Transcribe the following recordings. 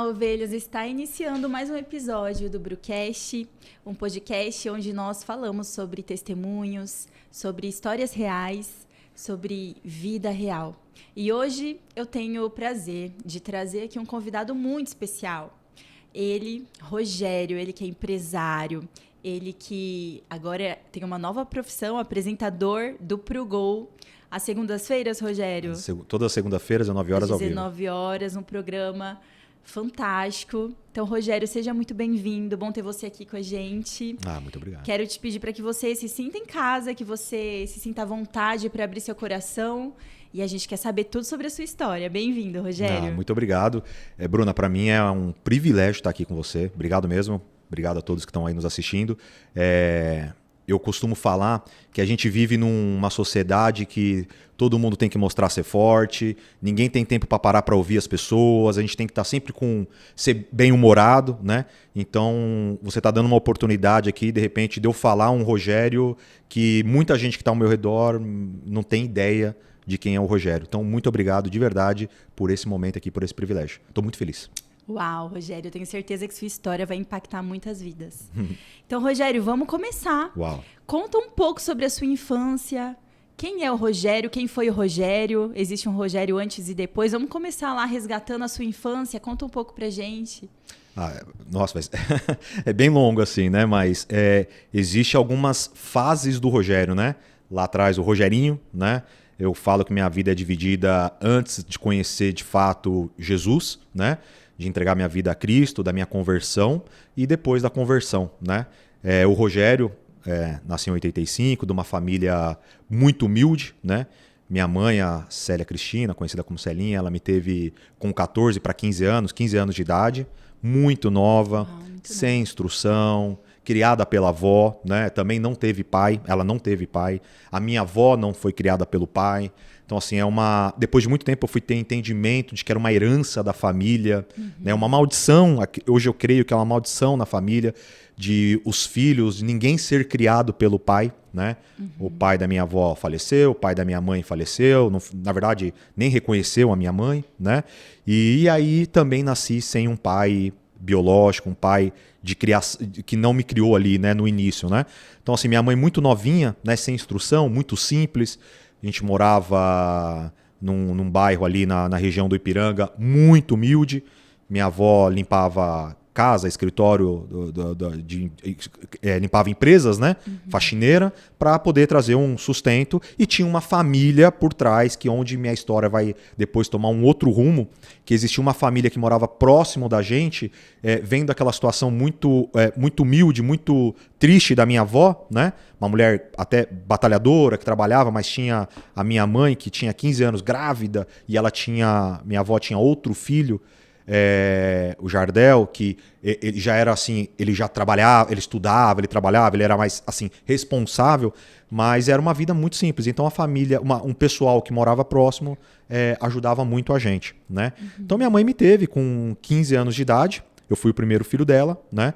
Olá, ovelhas! Está iniciando mais um episódio do Brucast, um podcast onde nós falamos sobre testemunhos, sobre histórias reais, sobre vida real. E hoje eu tenho o prazer de trazer aqui um convidado muito especial. Ele, Rogério, ele que é empresário, ele que agora tem uma nova profissão, apresentador do Pro Gol. Às segundas-feiras, Rogério? Todas as segundas-feiras, às 9 horas ao vivo. 19 horas, um programa fantástico. Então, Rogério, seja muito bem-vindo. Bom ter você aqui com a gente. Muito obrigado. Quero te pedir para que você se sinta em casa, que você se sinta à vontade para abrir seu coração. E a gente quer saber tudo sobre a sua história. Bem-vindo, Rogério. Muito obrigado. Bruna, para mim é um privilégio estar aqui com você. Obrigado mesmo. Obrigado a todos que estão aí nos assistindo. Eu costumo falar que a gente vive numa sociedade que todo mundo tem que mostrar ser forte, ninguém tem tempo para parar para ouvir as pessoas, a gente tem que estar sempre ser bem-humorado, né? Então, você está dando uma oportunidade aqui, de repente, de eu falar um Rogério que muita gente que está ao meu redor não tem ideia de quem é o Rogério. Então, muito obrigado de verdade por esse momento aqui, por esse privilégio. Estou muito feliz. Uau, Rogério, eu tenho certeza que sua história vai impactar muitas vidas. Então, Rogério, vamos começar. Uau. Conta um pouco sobre a sua infância. Quem é o Rogério? Quem foi o Rogério? Existe um Rogério antes e depois? Vamos começar lá resgatando a sua infância. Conta um pouco pra gente. Nossa, mas é bem longo assim, né? Mas existe algumas fases do Rogério, né? Lá atrás, o Rogerinho, né? Eu falo que minha vida é dividida antes de conhecer de fato Jesus, né? De entregar minha vida a Cristo, da minha conversão e depois da conversão, né? O Rogério nasceu em 85, de uma família muito humilde, né? Minha mãe, a Célia Cristina, conhecida como Celinha, ela me teve com 14 para 15 anos de idade, muito nova, sem instrução, criada pela avó, né? Também não teve pai, ela não teve pai. A minha avó não foi criada pelo pai. Então, assim, depois de muito tempo eu fui ter entendimento de que era uma herança da família, né? Uma maldição, hoje eu creio que é uma maldição na família, de os filhos, de ninguém ser criado pelo pai, né? O pai da minha avó faleceu, o pai da minha mãe faleceu, não, na verdade, nem reconheceu a minha mãe, né? E aí também nasci sem um pai biológico, um pai de criação, que não me criou ali, né, no início, né? Então, assim, minha mãe muito novinha, né, sem instrução, muito simples. A gente morava num bairro ali na região do Ipiranga, muito humilde. Minha avó limpava casa, escritório, limpava empresas, né? Faxineira, para poder trazer um sustento. E tinha uma família por trás, onde minha história vai depois tomar um outro rumo, que existia uma família que morava próximo da gente, vendo aquela situação muito humilde, muito triste da minha avó, né? Uma mulher até batalhadora, que trabalhava, mas tinha a minha mãe, que tinha 15 anos grávida, e minha avó tinha outro filho, o Jardel, que ele já era assim, ele já trabalhava, ele estudava, ele trabalhava, ele era mais assim responsável, mas era uma vida muito simples. Então a família, um pessoal que morava próximo ajudava muito a gente, né? Então minha mãe me teve com 15 anos de idade, eu fui o primeiro filho dela, né?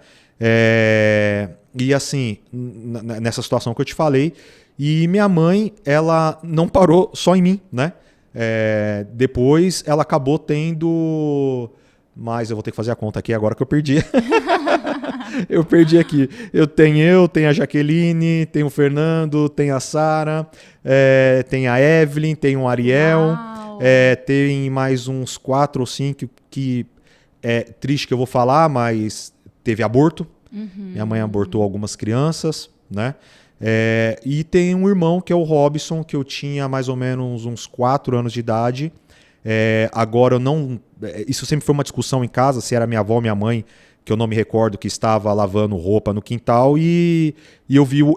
E assim, nessa situação que eu te falei, e minha mãe, ela não parou só em mim, né? Depois ela acabou tendo... Mas eu vou ter que fazer a conta aqui agora que eu perdi. Eu perdi aqui. Eu tenho a Jaqueline, tenho o Fernando, tenho a Sara, tem a Evelyn, tem o Ariel, tem mais uns 4 ou 5 que é triste que eu vou falar, mas teve aborto. Minha mãe abortou algumas crianças, né? E tem um irmão que é o Robson, que eu tinha mais ou menos uns 4 anos de idade. Agora eu não... Isso sempre foi uma discussão em casa, se era minha avó ou minha mãe, que eu não me recordo, que estava lavando roupa no quintal e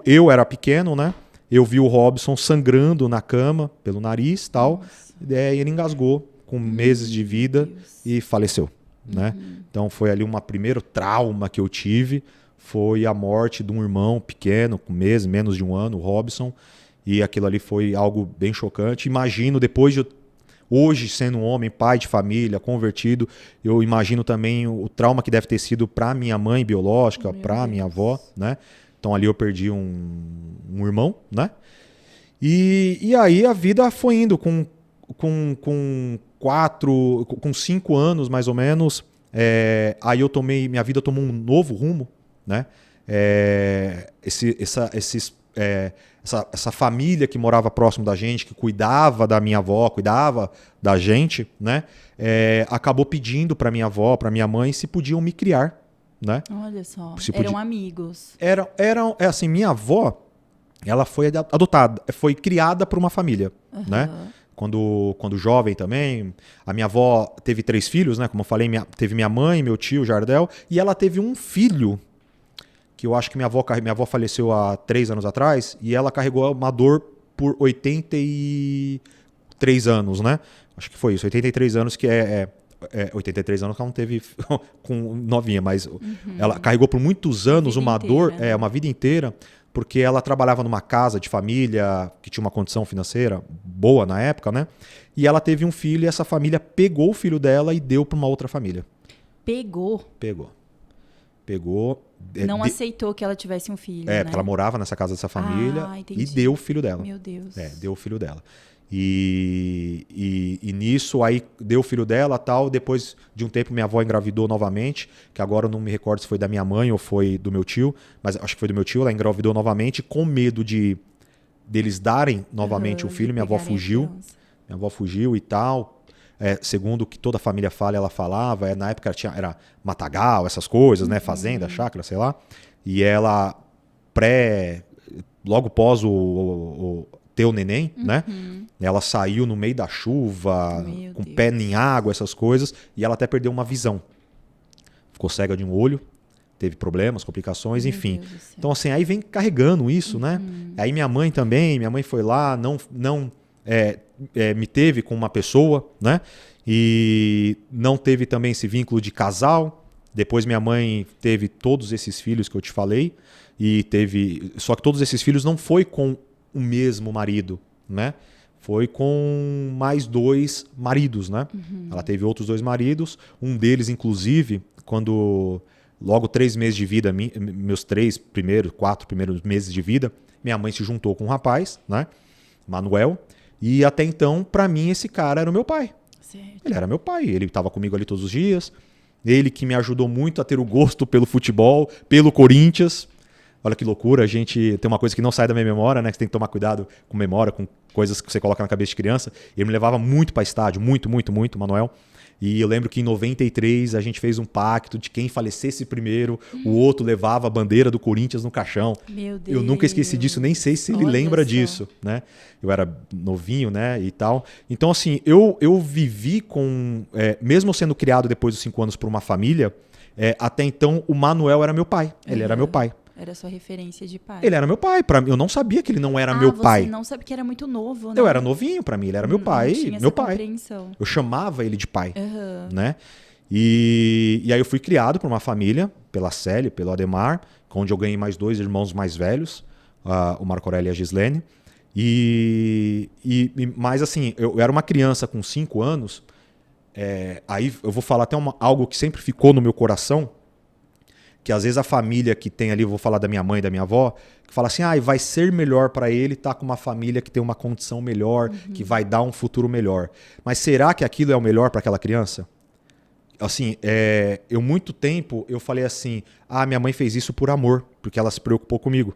eu era pequeno, né? Eu vi o Robson sangrando na cama, pelo nariz e tal. E ele engasgou com meses de vida e faleceu, né? Então foi ali um primeiro trauma que eu tive, foi a morte de um irmão pequeno, com menos de um ano, o Robson. E aquilo ali foi algo bem chocante. Imagino, depois de hoje, sendo um homem, pai de família, convertido, eu imagino também o trauma que deve ter sido para minha mãe biológica, para minha avó, né? Então ali eu perdi um irmão, né? E aí a vida foi indo com 5 anos, mais ou menos, Aí minha vida tomou um novo rumo, né? Essa família que morava próximo da gente, que cuidava da minha avó, cuidava da gente, né? Acabou pedindo para minha avó, para minha mãe, se podiam me criar, né? Olha só, eram amigos. Assim, minha avó, ela foi adotada, foi criada por uma família, né? Quando jovem também, a minha avó teve 3 filhos, né? Como eu falei, teve minha mãe, meu tio, Jardel, e ela teve um filho, que eu acho que minha avó faleceu há 3 anos atrás, e ela carregou uma dor por 83 anos, né? Acho que foi isso, 83 anos, que 83 anos que ela não teve com novinha, mas ela carregou por muitos anos uma dor, né? Uma vida inteira, porque ela trabalhava numa casa de família que tinha uma condição financeira boa na época, né? E ela teve um filho e essa família pegou o filho dela e deu para uma outra família. Pegou? Pegou. Não aceitou que ela tivesse um filho, né? Porque ela morava nessa casa dessa família e deu o filho dela. Meu Deus. Deu o filho dela. E nisso aí deu o filho dela, tal. Depois de um tempo minha avó engravidou novamente, que agora eu não me recordo se foi da minha mãe ou foi do meu tio, mas acho que foi do meu tio. Ela engravidou novamente, com medo deles darem novamente o filho. Minha avó fugiu. Minha avó fugiu e tal. Segundo o que toda a família fala, ela falava. Na época era matagal, essas coisas, né? Fazenda, chácara, sei lá. E ela logo pós ter o neném, né? Ela saiu no meio da chuva, com o pé em água, essas coisas, e ela até perdeu uma visão. Ficou cega de um olho, teve problemas, complicações, enfim. Então, assim, aí vem carregando isso, né? Aí minha mãe também, foi lá, não me teve com uma pessoa, né? E não teve também esse vínculo de casal. Depois minha mãe teve todos esses filhos que eu te falei, só que todos esses filhos não foi com o mesmo marido, né? Foi com mais 2 maridos, né? Ela teve outros 2 maridos, um deles, inclusive, logo 3 meses de vida, meus 4 primeiros meses de vida, minha mãe se juntou com um rapaz, né? Manuel, e até então, para mim, esse cara era o meu pai. Certo. Ele era meu pai, ele estava comigo ali todos os dias, ele que me ajudou muito a ter o gosto pelo futebol, pelo Corinthians. Olha que loucura, a gente tem uma coisa que não sai da minha memória, né? Que você tem que tomar cuidado com memória, com coisas que você coloca na cabeça de criança. Ele me levava muito para estádio, muito, Manuel. E eu lembro que em 93 a gente fez um pacto de quem falecesse primeiro, o outro levava a bandeira do Corinthians no caixão. Meu Deus. Eu nunca esqueci disso, nem sei se ele lembra disso, né? Eu era novinho, né, e tal. Então, assim, eu vivi mesmo sendo criado depois dos 5 anos por uma família, até então o Manuel era meu pai. Ele era meu pai. Era sua referência de pai. Ele era meu pai. Eu não sabia que ele não era meu pai. Você não sabia que era muito novo, né? Eu era novinho, pra mim. Ele era meu pai. Não tinha meu essa pai. compreensão. Eu chamava ele de pai, né? E aí eu fui criado por uma família, pela Célia, pelo Ademar, onde eu ganhei mais 2 irmãos mais velhos, o Marco Aurélio e a Gislene. Mas assim, eu era uma criança com 5 anos. Aí eu vou falar até algo que sempre ficou no meu coração, que às vezes a família que tem ali, eu vou falar da minha mãe e da minha avó, que fala assim, vai ser melhor para ele estar com uma família que tem uma condição melhor, que vai dar um futuro melhor. Mas será que aquilo é o melhor para aquela criança? Assim, muito tempo eu falei assim, minha mãe fez isso por amor, porque ela se preocupou comigo.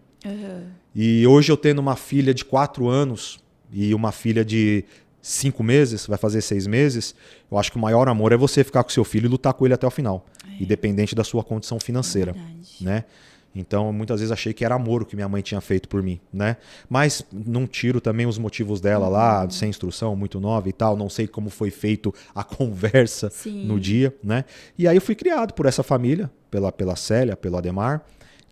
E hoje eu tendo uma filha de 4 anos e uma filha de 5 meses, vai fazer 6 meses, eu acho que o maior amor é você ficar com seu filho e lutar com ele até o final, independente da sua condição financeira, né? Então, muitas vezes achei que era amor o que minha mãe tinha feito por mim, né? Mas não tiro também os motivos dela lá, sem instrução, muito nova e tal, não sei como foi feito a conversa no dia, né? E aí eu fui criado por essa família, pela Célia, pelo Ademar,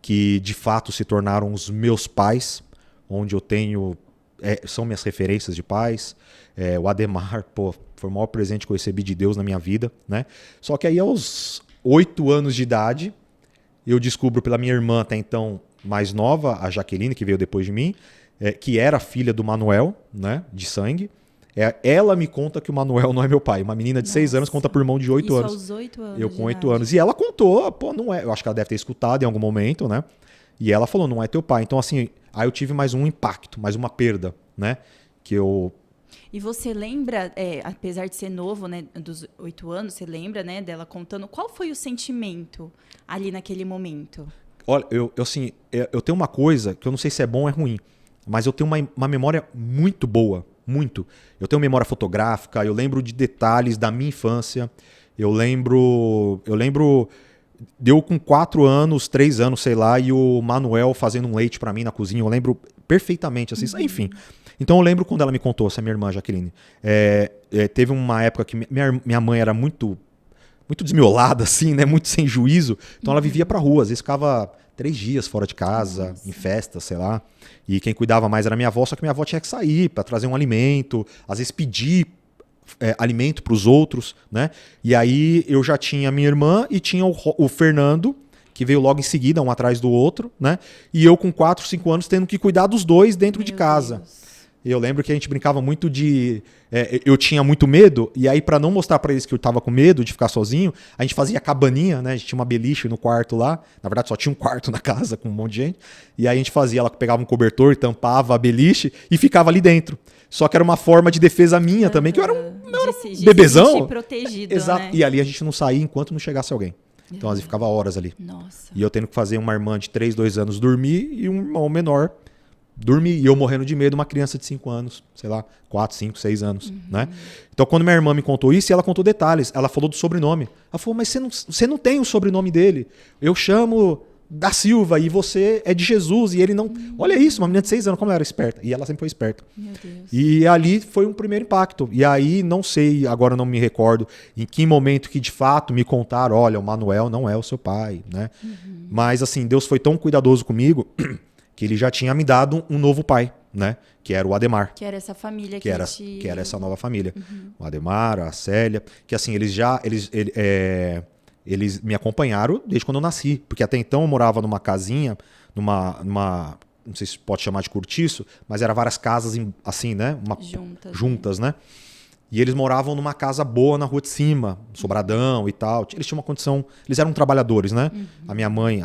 que de fato se tornaram os meus pais, onde eu tenho... são minhas referências de pais. O Ademar, foi o maior presente que eu recebi de Deus na minha vida, né? Só que aí aos 8 anos de idade, eu descubro pela minha irmã até então mais nova, a Jaqueline, que veio depois de mim, que era filha do Manuel, né, de sangue. Ela me conta que o Manuel não é meu pai. Uma menina de 6 anos conta pro irmão de 8 anos. Aos 8 anos. Eu com 8 anos. E ela contou, não é. Eu acho que ela deve ter escutado em algum momento, né? E ela falou, não é teu pai. Então, assim, aí eu tive mais um impacto, mais uma perda, né? Que eu... E você lembra, apesar de ser novo, né, dos 8 anos, você lembra, né, dela contando, qual foi o sentimento ali naquele momento? Olha, eu tenho uma coisa que eu não sei se é bom ou é ruim, mas eu tenho uma memória muito boa, muito. Eu tenho memória fotográfica, eu lembro de detalhes da minha infância, eu lembro deu com 4 anos, 3 anos, sei lá, e o Manuel fazendo um leite pra mim na cozinha, eu lembro perfeitamente, assim, enfim. Então eu lembro quando ela me contou, essa minha irmã Jaqueline, teve uma época que minha mãe era muito desmiolada, assim, né? Muito sem juízo. Então ela vivia pra rua, às vezes ficava 3 dias fora de casa, em festa, sei lá. E quem cuidava mais era minha avó, só que minha avó tinha que sair pra trazer um alimento, às vezes pedir alimento pros outros, né? E aí eu já tinha minha irmã e tinha o Fernando, que veio logo em seguida, um atrás do outro, né? E eu com 4, 5 anos tendo que cuidar dos dois dentro de casa. Deus. E eu lembro que a gente brincava muito de... eu tinha muito medo, e aí pra não mostrar pra eles que eu tava com medo de ficar sozinho, a gente fazia cabaninha, né? A gente tinha uma beliche no quarto lá. Na verdade, só tinha um quarto na casa com um monte de gente. E aí a gente fazia, ela pegava um cobertor, tampava a beliche e ficava ali dentro. Só que era uma forma de defesa minha também, que eu era um bebezão. Se sentir protegido, Exato. né? E ali a gente não saía enquanto não chegasse alguém. Então, às vezes, ficava horas ali. Nossa. E eu tendo que fazer uma irmã de 3, 2 anos dormir e um irmão menor dormir. E eu morrendo de medo, uma criança de 5 anos, sei lá, 4, 5, 6 anos, né? Então, quando minha irmã me contou isso, ela contou detalhes. Ela falou do sobrenome. Ela falou, mas você não tem o sobrenome dele. Eu chamo da Silva e você é de Jesus. E ele não... Olha isso, uma menina de 6 anos, como ela era esperta. E ela sempre foi esperta. Meu Deus. E ali foi um primeiro impacto. E aí, não sei, agora não me recordo em que momento que de fato me contaram, olha, o Manuel não é o seu pai, né? Mas assim, Deus foi tão cuidadoso comigo que ele já tinha me dado um novo pai, né? Que era o Ademar. Que era essa família Que era essa nova família. O Ademar, a Célia, que assim, eles me acompanharam desde quando eu nasci. Porque até então eu morava numa casinha, numa não sei se pode chamar de cortiço, mas eram várias casas assim, né? Juntas, né? E eles moravam numa casa boa na rua de cima, Sobradão e tal. Eles tinham uma condição... Eles eram trabalhadores, né? A minha mãe...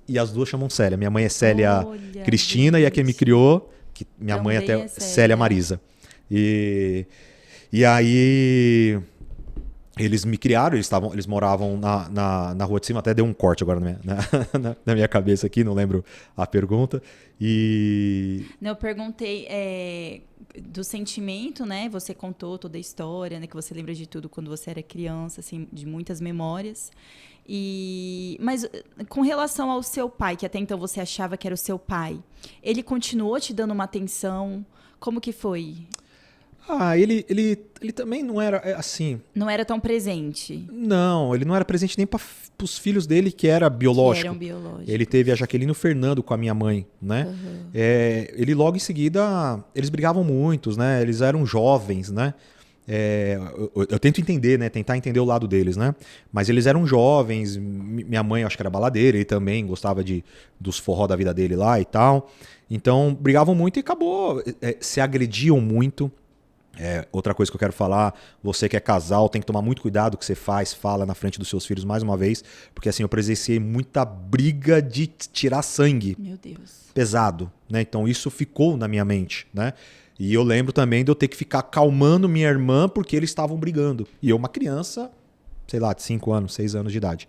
e as duas chamam Célia. Minha mãe é Célia Cristina, gente. E a quem me criou, que minha Também mãe até é Célia Marisa. E aí... Eles me criaram, eles moravam na rua de cima, até deu um corte agora na minha cabeça aqui, não lembro a pergunta. Eu perguntei do sentimento, né? Você contou toda a história, né? Que você lembra de tudo quando você era criança, assim, de muitas memórias. Mas com relação ao seu pai, que até então você achava que era o seu pai, ele continuou te dando uma atenção? Como que foi? Ele também não era assim... Não era tão presente? Não, ele não era presente nem para os filhos dele, que era biológico. Que eram biológicos. Ele teve a Jaqueline e o Fernando com a minha mãe, né? Ele logo em seguida... Eles brigavam muitos, né? Eles eram jovens, né? Eu tento entender, né? Tentar entender o lado deles, né? Mas eles eram jovens. Minha mãe, acho que era baladeira. Ele também gostava dos forró da vida dele lá e tal. Então, brigavam muito e acabou. Se agrediam muito. Outra coisa que eu quero falar, você que é casal, tem que tomar muito cuidado com o que você fala na frente dos seus filhos mais uma vez, porque assim, eu presenciei muita briga de tirar sangue. Meu Deus. Pesado, né? Então isso ficou na minha mente, né? E eu lembro também de eu ter que ficar acalmando minha irmã porque eles estavam brigando. E eu, uma criança, sei lá, de 5 anos, 6 anos de idade.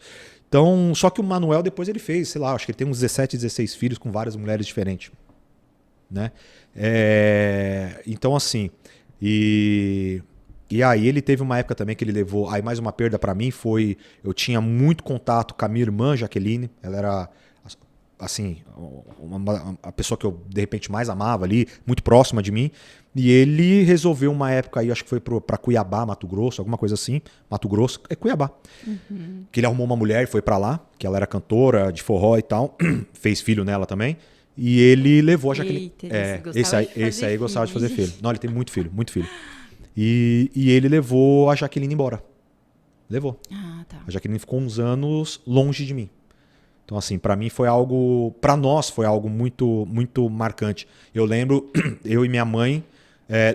Então, só que o Manuel depois ele fez, sei lá, acho que ele tem uns 17, 16 filhos com várias mulheres diferentes, né? Então assim... E aí ele teve uma época também que ele levou... Aí mais uma perda pra mim foi... Eu tinha muito contato com a minha irmã, Jaqueline. Ela era, assim, a pessoa que eu, de repente, mais amava ali. Muito próxima de mim. E ele resolveu uma época aí, acho que foi pra Cuiabá, Mato Grosso, alguma coisa assim. Mato Grosso, Cuiabá. Que ele arrumou uma mulher e foi pra lá. Que ela era cantora de forró e tal. Fez filho nela também. E ele levou a Jaqueline. Esse aí gostava de fazer filho. Não, ele tem muito filho, muito filho. E ele levou a Jaqueline embora. Levou. Ah, tá. A Jaqueline ficou uns anos longe de mim. Então, assim, pra mim foi algo... Pra nós foi algo muito, muito marcante. Eu lembro, eu e minha mãe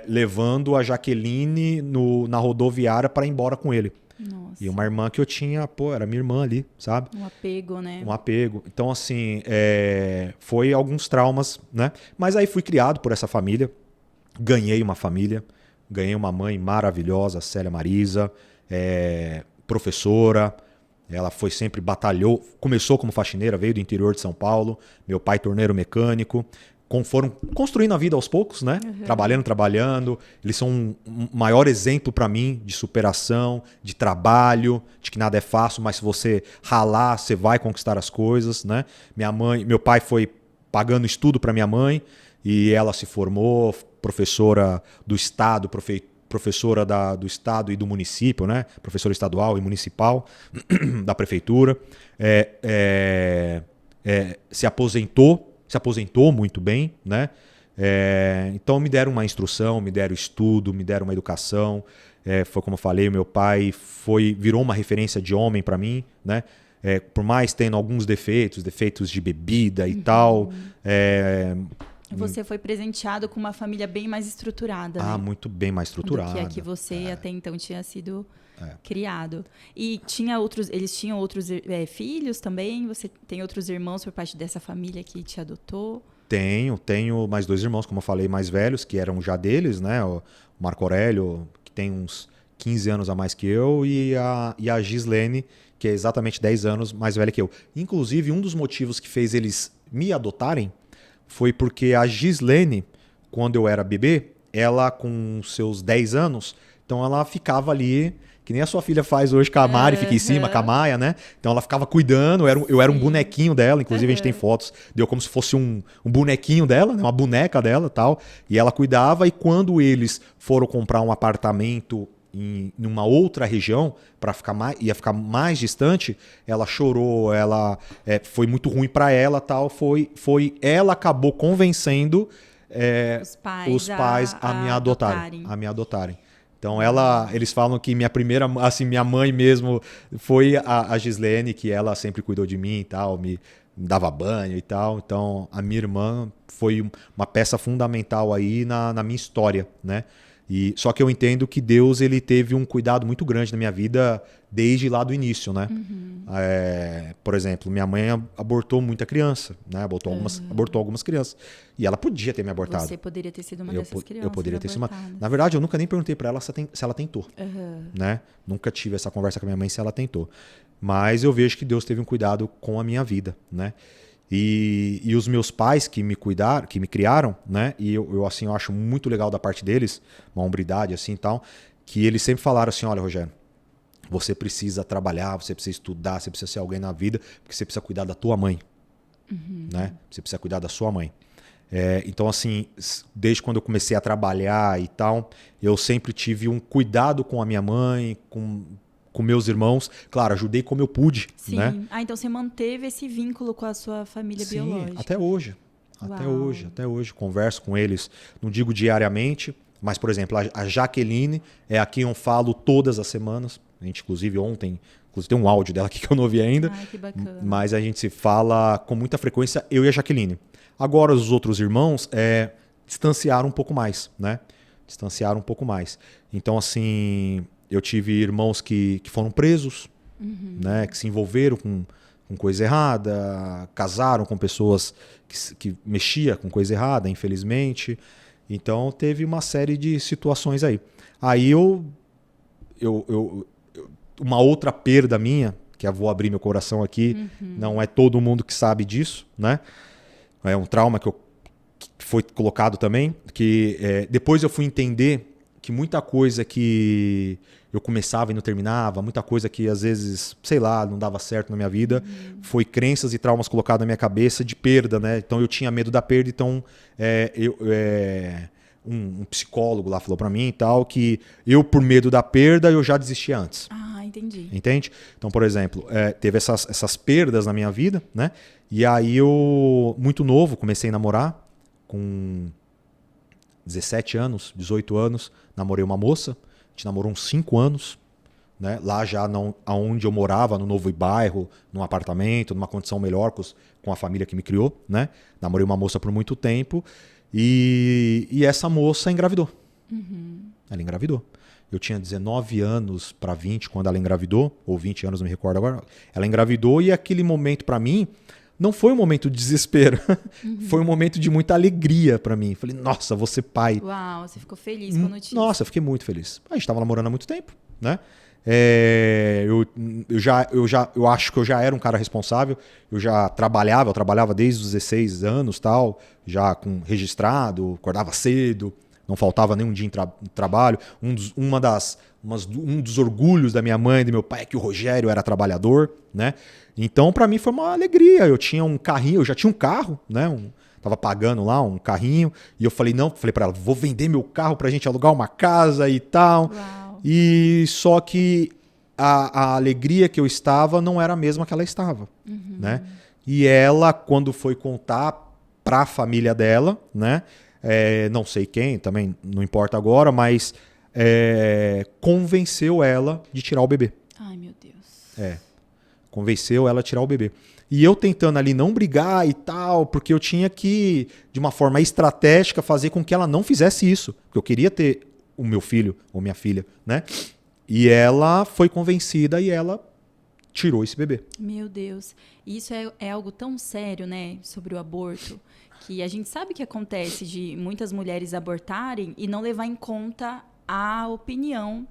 levando a Jaqueline na rodoviária pra ir embora com ele. Nossa. E uma irmã que eu tinha, era minha irmã ali, sabe? Um apego, né? Um apego. Então, assim, foi alguns traumas, né? Mas aí fui criado por essa família, ganhei uma família, Ganhei uma mãe maravilhosa, Célia Marisa, professora. Ela foi sempre, batalhou, começou como faxineira, veio do interior de São Paulo. Meu pai, torneiro mecânico. Foram construindo a vida aos poucos, né? Trabalhando. Eles são um maior exemplo para mim de superação, de trabalho, de que nada é fácil, mas se você ralar, você vai conquistar as coisas, né? Meu pai foi pagando estudo para minha mãe e ela se formou professora do estado, professora do estado e do município, né? Professora estadual e municipal da prefeitura. Se aposentou muito bem, né? Então me deram uma instrução, me deram estudo, me deram uma educação. Foi como eu falei, meu pai virou uma referência de homem para mim, né? Por mais tendo alguns defeitos de bebida e tal. Você foi presenteado com uma família bem mais estruturada, né? Muito bem mais estruturada. Do que a que você até então tinha sido criado. E eles tinham outros filhos também? Você tem outros irmãos por parte dessa família que te adotou? Tenho mais 2 irmãos, como eu falei, mais velhos, que eram já deles, né? O Marco Aurélio, que tem uns 15 anos a mais que eu, e a Gislene, que é exatamente 10 anos mais velha que eu. Inclusive, um dos motivos que fez eles me adotarem foi porque a Gislene, quando eu era bebê, ela com seus 10 anos, então ela ficava ali, que nem a sua filha faz hoje com a Mari, fica em cima, com a Maia, né? Então ela ficava cuidando, eu era um bonequinho dela, inclusive a gente tem fotos, deu como se fosse um bonequinho dela, né? Uma boneca dela e tal, e ela cuidava, e quando eles foram comprar um apartamento em uma outra região, ia ficar mais distante, ela chorou, foi muito ruim para ela, tal, ela acabou convencendo os pais a me adotarem. Então eles falam que minha primeira, assim, minha mãe mesmo foi a Gislene, que ela sempre cuidou de mim e tal, me dava banho e tal. Então a minha irmã foi uma peça fundamental aí na minha história, né? Só que eu entendo que Deus ele teve um cuidado muito grande na minha vida desde lá do início, né? Por exemplo, minha mãe abortou muita criança, né? Abortou algumas crianças. E ela podia ter me abortado. Você poderia ter sido uma dessas crianças. Eu poderia ter sido uma. Na verdade, eu nunca nem perguntei para ela se ela tentou, né? Nunca tive essa conversa com a minha mãe se ela tentou. Mas eu vejo que Deus teve um cuidado com a minha vida, né? E os meus pais que me cuidaram, que me criaram, né? E eu assim, eu acho muito legal da parte deles, uma hombridade assim e tal, que eles sempre falaram assim: olha, Rogério, você precisa trabalhar, você precisa estudar, você precisa ser alguém na vida, porque você precisa cuidar da tua mãe, né? Você precisa cuidar da sua mãe. Então, assim, desde quando eu comecei a trabalhar e tal, eu sempre tive um cuidado com a minha mãe, com meus irmãos. Claro, ajudei como eu pude. Sim. Né? Então você manteve esse vínculo com a sua família biológica. Até hoje. Até hoje. Converso com eles, não digo diariamente, mas, por exemplo, a Jaqueline é a quem eu falo todas as semanas. A gente, inclusive, ontem tem um áudio dela aqui que eu não ouvi ainda. Ai, que bacana. Mas a gente se fala com muita frequência, eu e a Jaqueline. Agora, os outros irmãos distanciaram um pouco mais, né? Então, assim, eu tive irmãos que foram presos, né? Que se envolveram com coisa errada, casaram com pessoas que mexiam com coisa errada, infelizmente. Então, teve uma série de situações aí. Aí uma outra perda minha, que eu vou abrir meu coração aqui, não é todo mundo que sabe disso, né? É um trauma que foi colocado também, que depois eu fui entender que muita coisa que eu começava e não terminava, muita coisa que às vezes, sei lá, não dava certo na minha vida, foi crenças e traumas colocados na minha cabeça de perda, né? Então eu tinha medo da perda, então um psicólogo lá falou pra mim e tal, que eu, por medo da perda, eu já desisti antes. Ah, entendi. Entende? Então, por exemplo, teve essas perdas na minha vida, né? E aí eu, muito novo, comecei a namorar com 17 anos, 18 anos, namorei uma moça, a gente namorou uns 5 anos, né? Lá já onde eu morava, no novo bairro, num apartamento, numa condição melhor com a família que me criou, né? Namorei uma moça por muito tempo e essa moça engravidou. Ela engravidou. Eu tinha 19 anos para 20 quando ela engravidou, ou 20 anos, não me recordo agora. Ela engravidou e aquele momento para mim não foi um momento de desespero. Foi um momento de muita alegria pra mim. Falei, nossa, vou ser pai. Uau, você ficou feliz com a notícia. Nossa, eu fiquei muito feliz. A gente tava namorando há muito tempo, né? Eu acho que eu já era um cara responsável. Eu trabalhava desde os 16 anos, tal, já registrado, acordava cedo, não faltava nenhum dia em trabalho. Um dos orgulhos da minha mãe e do meu pai é que o Rogério era trabalhador, né? Então, para mim foi uma alegria. Eu tinha um carrinho, eu já tinha um carro, né? Tava pagando lá um carrinho e eu falei para ela, vou vender meu carro pra gente alugar uma casa e tal. Uau. E só que a alegria que eu estava não era a mesma que ela estava, né? E ela, quando foi contar para a família dela, né? Não sei quem, também não importa agora, mas convenceu ela de tirar o bebê. Ai, meu Deus. Convenceu ela a tirar o bebê. E eu tentando ali não brigar e tal, porque eu tinha que, de uma forma estratégica, fazer com que ela não fizesse isso. Porque eu queria ter o meu filho ou minha filha, né? E ela foi convencida e ela tirou esse bebê. Meu Deus. Isso é algo tão sério, né? Sobre o aborto. Que a gente sabe que acontece de muitas mulheres abortarem e não levar em conta a opinião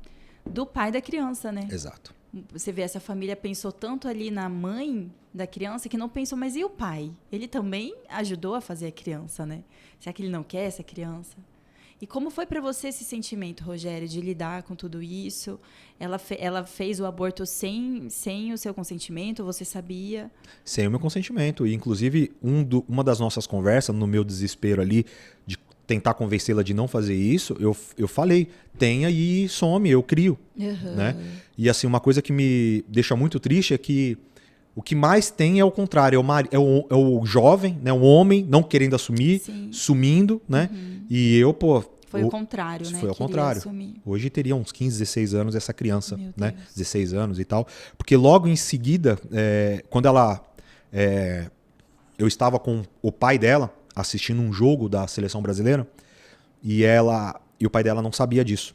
do pai da criança, né? Exato. Você vê, essa família pensou tanto ali na mãe da criança que não pensou, mas e o pai? Ele também ajudou a fazer a criança, né? Será que ele não quer essa criança? E como foi para você esse sentimento, Rogério, de lidar com tudo isso? Ela fez o aborto sem o seu consentimento? Você sabia? Sem o meu consentimento. E, inclusive, uma das nossas conversas, no meu desespero ali, de tentar convencê-la de não fazer isso, eu falei, tenha e some, eu crio. Né? E assim, uma coisa que me deixa muito triste é que o que mais tem é o contrário, é o jovem, né, o homem não querendo assumir, sumindo, né? E eu, foi o contrário, né? Foi ao contrário. Assumir. Hoje teria uns 15, 16 anos essa criança, né? 16 anos e tal. Porque logo em seguida, quando eu estava com o pai dela assistindo um jogo da seleção brasileira e o pai dela não sabia disso.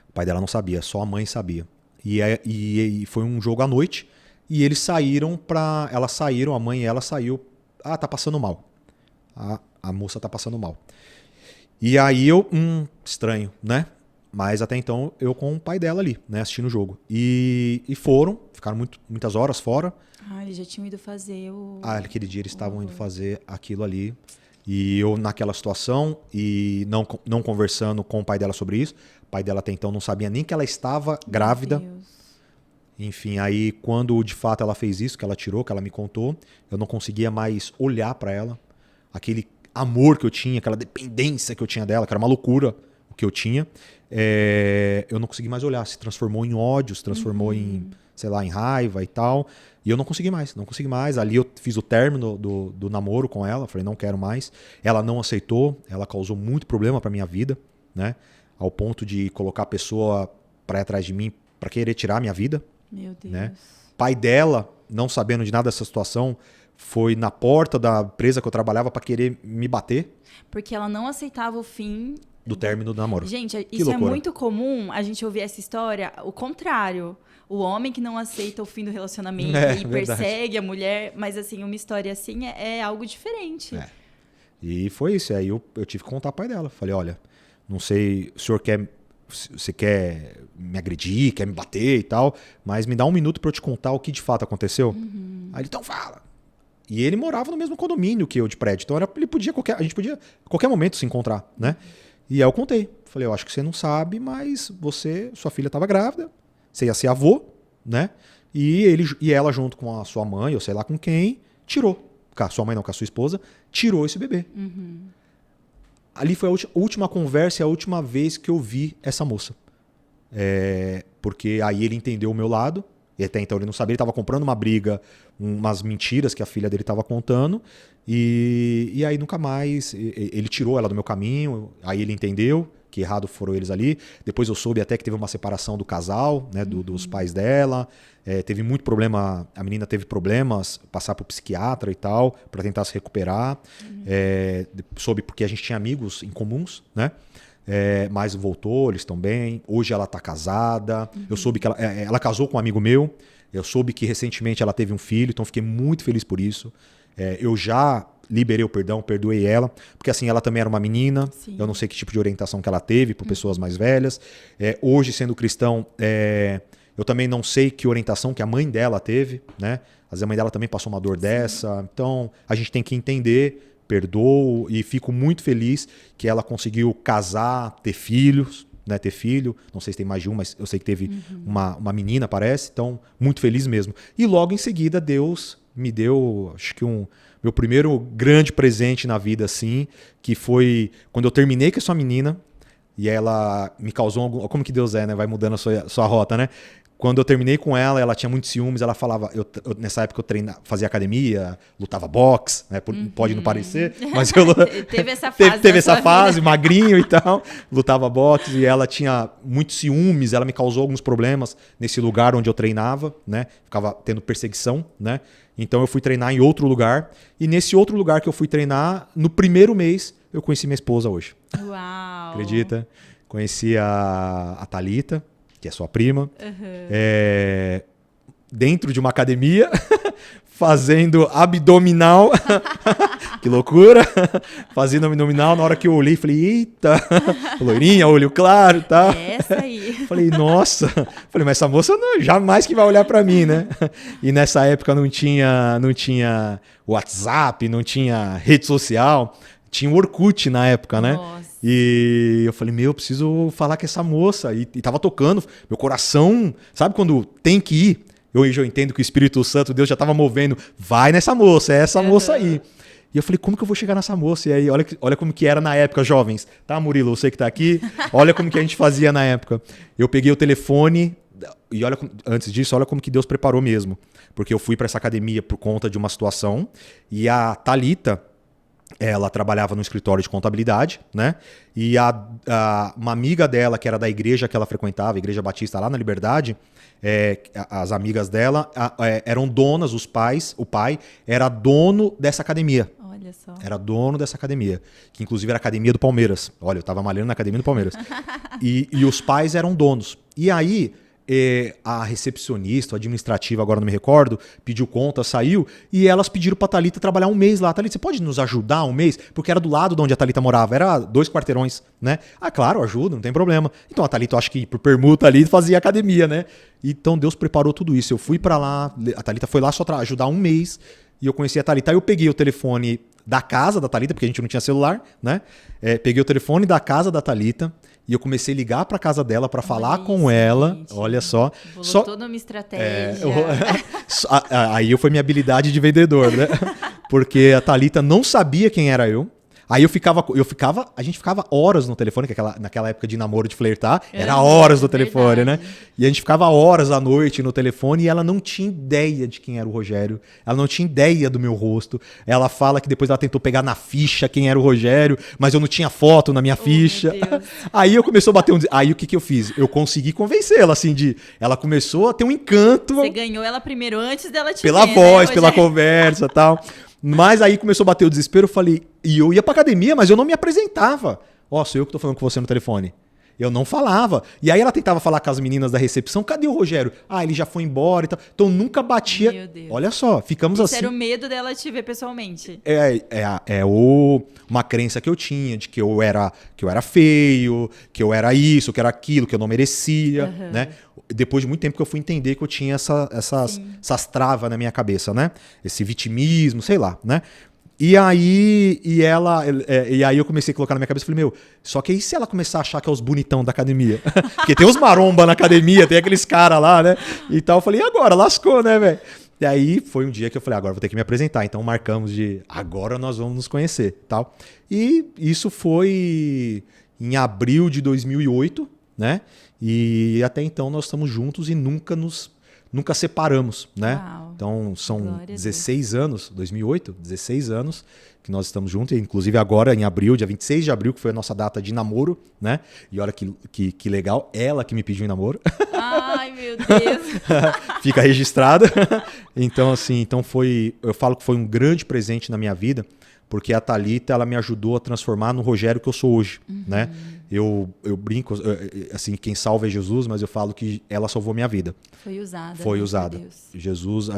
O pai dela não sabia, só a mãe sabia. E foi um jogo à noite e eles saíram a mãe e ela saiu, tá passando mal. A moça tá passando mal. E aí estranho, né? Mas até então eu com o pai dela ali, né, assistindo o jogo. E ficaram muitas horas fora. Eles já tinham ido fazer aquele dia eles estavam indo fazer aquilo ali. E eu naquela situação e não conversando com o pai dela sobre isso. O pai dela até então não sabia nem que ela estava grávida. Meu Deus. Enfim, aí quando de fato ela fez isso, que ela tirou, que ela me contou, eu não conseguia mais olhar para ela. Aquele amor que eu tinha, aquela dependência que eu tinha dela, que era uma loucura o que eu tinha, eu não consegui mais olhar. Se transformou em ódio, se transformou em, sei lá, em raiva e tal. E eu não consegui mais. Ali eu fiz o término do namoro com ela, falei, não quero mais. Ela não aceitou, ela causou muito problema pra minha vida, né? Ao ponto de colocar a pessoa pra ir atrás de mim pra querer tirar a minha vida. Meu Deus. Né? Pai dela, não sabendo de nada dessa situação, foi na porta da empresa que eu trabalhava para querer me bater. Porque ela não aceitava o fim do término do namoro. Gente, isso é muito comum, a gente ouvir essa história, o contrário. O homem que não aceita o fim do relacionamento e persegue a mulher, mas assim, uma história assim é algo diferente. E foi isso, aí eu tive que contar pro pai dela. Falei, olha, não sei, você quer me agredir, quer me bater e tal, mas me dá um minuto para eu te contar o que de fato aconteceu. Aí ele, então fala. E ele morava no mesmo condomínio que eu de prédio, então a gente podia a qualquer momento se encontrar, né? E aí eu contei. Falei, eu acho que você não sabe, mas sua filha estava grávida, você ia ser avô, né? E ela junto com a sua mãe, ou sei lá com quem, tirou. Com a sua mãe não, com a sua esposa, tirou esse bebê. Ali foi a última conversa e a última vez que eu vi essa moça. Porque aí ele entendeu o meu lado, e até então ele não sabia, ele estava comprando uma briga, umas mentiras que a filha dele estava contando, e aí nunca mais, ele tirou ela do meu caminho, aí ele entendeu que errado foram eles ali. Depois eu soube até que teve uma separação do casal, né, dos pais dela, teve muito problema, a menina teve problemas, passar pro psiquiatra e tal, para tentar se recuperar. Soube porque a gente tinha amigos em comuns, né? mas voltou, eles estão bem. Hoje ela está casada. Eu soube que ela casou com um amigo meu. Eu soube que recentemente ela teve um filho, então fiquei muito feliz por isso. Eu já liberei o perdão, perdoei ela, porque assim, ela também era uma menina. Sim. Eu não sei que tipo de orientação que ela teve por pessoas mais velhas. Hoje, sendo cristão, eu também não sei que orientação que a mãe dela teve, né? Às vezes a mãe dela também passou uma dor dessa. Então, a gente tem que entender, perdoo, e fico muito feliz que ela conseguiu casar, ter filhos, né? Ter filho. Não sei se tem mais de um, mas eu sei que teve uma menina, parece. Então, muito feliz mesmo. E logo em seguida, Deus me deu, acho que meu primeiro grande presente na vida, assim, que foi quando eu terminei com essa menina, e ela me causou algum... Como que Deus é, né? Vai mudando a sua rota, né? Quando eu terminei com ela tinha muitos ciúmes, ela falava... nessa época eu fazia academia, lutava boxe, né? Pode não parecer, mas eu... Teve essa fase. Teve essa fase, magrinho e tal, lutava boxe, e ela tinha muitos ciúmes, ela me causou alguns problemas nesse lugar onde eu treinava, né? Ficava tendo perseguição, né? Então eu fui treinar em outro lugar, e nesse outro lugar que eu fui treinar, no primeiro mês, eu conheci minha esposa hoje. Uau! Acredita? Conheci a Thalita, que é sua prima, dentro de uma academia, fazendo abdominal. Que loucura! Fazendo abdominal, na hora que eu olhei, falei, eita! Loirinha, olho claro e tal. Essa aí. Falei, nossa! Falei, mas essa moça jamais que vai olhar pra mim, né? E nessa época não tinha WhatsApp, não tinha rede social, tinha o Orkut na época, né? Nossa. E eu falei, eu preciso falar com essa moça. E tava tocando, meu coração, sabe quando tem que ir? Eu já entendo que o Espírito Santo, Deus já estava movendo, vai nessa moça, é essa moça aí. E eu falei, como que eu vou chegar nessa moça? E aí, olha como que era na época, jovens. Tá, Murilo, você que tá aqui, olha como que a gente fazia na época. Eu peguei o telefone, e antes disso, olha como que Deus preparou mesmo. Porque eu fui para essa academia por conta de uma situação, e a Thalita, ela trabalhava no escritório de contabilidade, né? E uma amiga dela, que era da igreja que ela frequentava, a Igreja Batista lá na Liberdade, as amigas dela eram donas, o pai era dono dessa academia. Olha só. Era dono dessa academia, que inclusive era a academia do Palmeiras. Olha, eu tava malhando na academia do Palmeiras. E os pais eram donos. E aí, a recepcionista, a administrativa, agora não me recordo, pediu conta, saiu, e elas pediram pra Thalita trabalhar um mês lá. Thalita, você pode nos ajudar um mês? Porque era do lado de onde a Thalita morava, era 2 quarteirões, né? Ah, claro, ajuda, não tem problema. Então a Thalita, eu acho que por permuta ali, fazia academia, né? Então Deus preparou tudo isso. Eu fui pra lá, a Thalita foi lá só ajudar um mês, e eu conheci a Thalita. Aí eu peguei o telefone da casa da Thalita, porque a gente não tinha celular, né? Peguei o telefone da casa da Thalita, e eu comecei a ligar para casa dela para falar com ela. Gente. Olha só. Bolou toda uma estratégia. Aí foi minha habilidade de vendedor, né? Porque a Thalita não sabia quem era eu. Aí a gente ficava horas no telefone, que naquela época de namoro, de flertar, era horas no telefone, né? E a gente ficava horas à noite no telefone e ela não tinha ideia de quem era o Rogério. Ela não tinha ideia do meu rosto. Ela fala que depois ela tentou pegar na ficha quem era o Rogério, mas eu não tinha foto na minha ficha. Aí eu começou a bater Aí o que eu fiz? Eu consegui convencê-la, assim, ela começou a ter um encanto. Você ganhou ela primeiro antes dela te pela ver, voz, né, pela conversa e tal. Mas aí começou a bater o desespero, eu falei... E eu ia pra academia, mas eu não me apresentava. Sou eu que tô falando com você no telefone. Eu não falava. E aí ela tentava falar com as meninas da recepção. Cadê o Rogério? Ele já foi embora e tal. Então nunca batia. Meu Deus. Olha só, ficamos assim. Era o medo dela te ver pessoalmente. Uma crença que eu tinha de que eu era feio, que eu era isso, que eu era aquilo, que eu não merecia, né? Depois de muito tempo que eu fui entender que eu tinha essas travas na minha cabeça, né? Esse vitimismo, sei lá, né? E aí eu comecei a colocar na minha cabeça, falei, só que aí se ela começar a achar que é os bonitão da academia? Porque tem os maromba na academia, tem aqueles caras lá, né? E tal, eu falei, e agora? Lascou, né, velho? E aí foi um dia que eu falei, agora vou ter que me apresentar. Então marcamos agora nós vamos nos conhecer, tal. E isso foi em abril de 2008, né? E até então nós estamos juntos e nunca separamos, né? Uau. Então são 16 anos, 2008, 16 anos que nós estamos juntos, e inclusive agora em abril, dia 26 de abril, que foi a nossa data de namoro, né? E olha que legal, ela que me pediu em namoro. Ai, meu Deus. Fica registrada. Então assim, eu falo que foi um grande presente na minha vida, porque a Thalita, ela me ajudou a transformar no Rogério que eu sou hoje, né? Eu brinco, assim, quem salva é Jesus, mas eu falo que ela salvou minha vida. Foi usada. Foi usada. Deus. Jesus,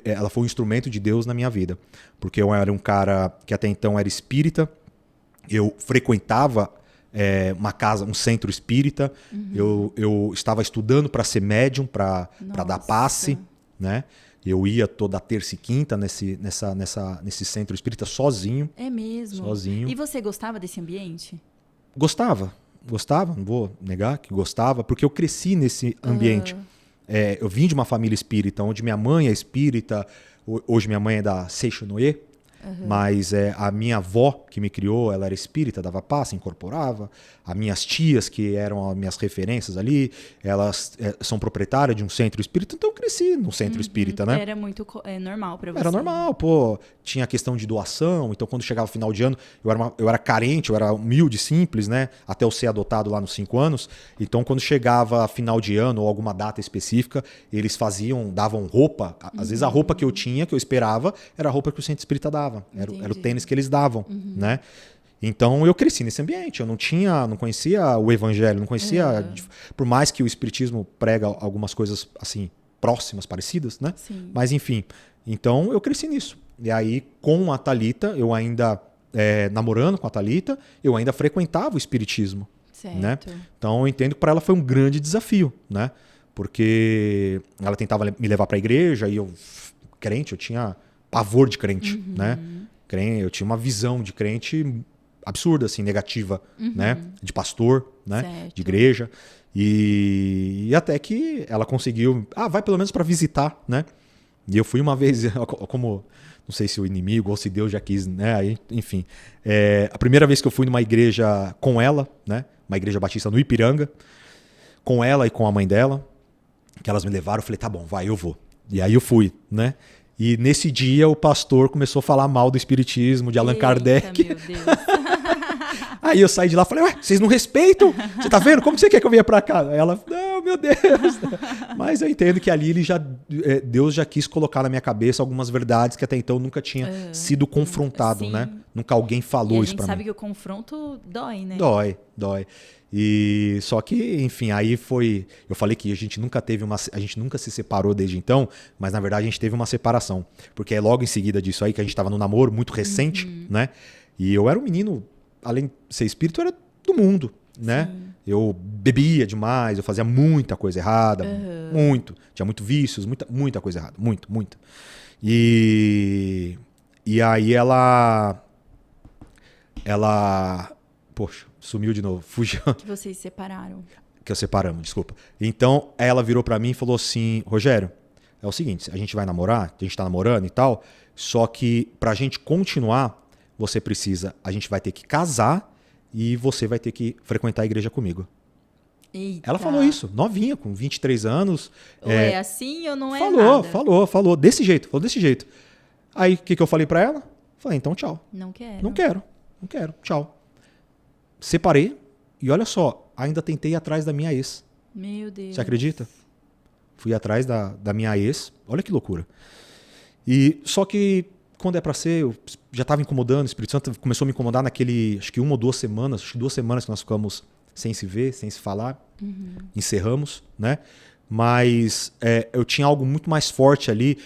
ela foi um instrumento de Deus na minha vida. Porque eu era um cara que até então era espírita, eu frequentava uma casa, um centro espírita, eu estava estudando para ser médium, para dar passe, né? Eu ia toda terça e quinta nesse centro espírita sozinho. É mesmo? Sozinho. E você gostava desse ambiente? Gostava, não vou negar que gostava, porque eu cresci nesse ambiente. Eu vim de uma família espírita, onde minha mãe é espírita, hoje minha mãe é da Seixonoye, mas a minha avó que me criou, ela era espírita, dava passe, incorporava. As minhas tias, que eram as minhas referências ali, elas são proprietárias de um centro espírita, então eu cresci num centro espírita, né? Era muito normal pra você. Era normal, pô. Tinha a questão de doação, então quando chegava o final de ano, eu era carente, eu era humilde, simples, né? Até eu ser adotado lá nos 5 anos. Então quando chegava final de ano ou alguma data específica, eles davam roupa. Às vezes a roupa que eu tinha, que eu esperava, era a roupa que o centro espírita dava. Era o tênis que eles davam, né? Então eu cresci nesse ambiente, eu não conhecia o evangelho, não conhecia, por mais que o espiritismo prega algumas coisas assim próximas, parecidas, né? Sim. Mas enfim, então eu cresci nisso. E aí com a Thalita, eu ainda namorando com a Thalita, eu ainda frequentava o espiritismo, certo. né? Então eu entendo que para ela foi um grande desafio, né? Porque ela tentava me levar para a igreja e eu crente, eu tinha pavor de crente, né? Eu tinha uma visão de crente absurda, assim, negativa, né? De pastor, né? Certo. De igreja. E até que ela conseguiu... vai pelo menos para visitar, né? E eu fui uma vez, como... Não sei se o inimigo ou se Deus já quis, né? Aí, enfim. A primeira vez que eu fui numa igreja com ela, né? Uma igreja batista no Ipiranga. Com ela e com a mãe dela. Que elas me levaram. Eu falei, tá bom, vai, eu vou. E aí eu fui, né? E nesse dia o pastor começou a falar mal do espiritismo, de Allan Kardec. Meu Deus. Aí eu saí de lá e falei, ué, vocês não respeitam? Você tá vendo? Como que você quer que eu venha pra cá? Aí ela, não, meu Deus. Mas eu entendo que ali Deus já quis colocar na minha cabeça algumas verdades que até então nunca tinha sido confrontado, sim. né? Nunca alguém falou isso pra mim. A gente sabe que o confronto dói, né? Dói. E só que, enfim, aí foi... Eu falei que a gente nunca se separou desde então, mas na verdade a gente teve uma separação. Porque é logo em seguida disso aí que a gente tava no namoro, muito recente, né? E eu era um menino, além de ser espírito, eu era do mundo, né? Sim. Eu bebia demais, eu fazia muita coisa errada, muito. Tinha muito vícios, muita coisa errada, muito. E aí ela... Poxa, sumiu de novo, fugiu. Que vocês separaram. Que eu separamos, desculpa. Então, ela virou pra mim e falou assim, Rogério, é o seguinte, a gente vai namorar, a gente tá namorando e tal, só que pra gente continuar, a gente vai ter que casar e você vai ter que frequentar a igreja comigo. Eita. Ela falou isso, novinha, com 23 anos. Ou é assim ou não é nada. Falou, desse jeito. Aí, o que eu falei pra ela? Falei, então tchau. Não quero, tchau. Separei e olha só, ainda tentei ir atrás da minha ex. Meu Deus. Você acredita? Fui atrás da minha ex, olha que loucura. E só que quando é pra ser, eu já estava incomodando, o Espírito Santo começou a me incomodar acho que 1 ou 2 semanas, acho que 2 semanas que nós ficamos sem se ver, sem se falar, encerramos, né? Mas eu tinha algo muito mais forte ali.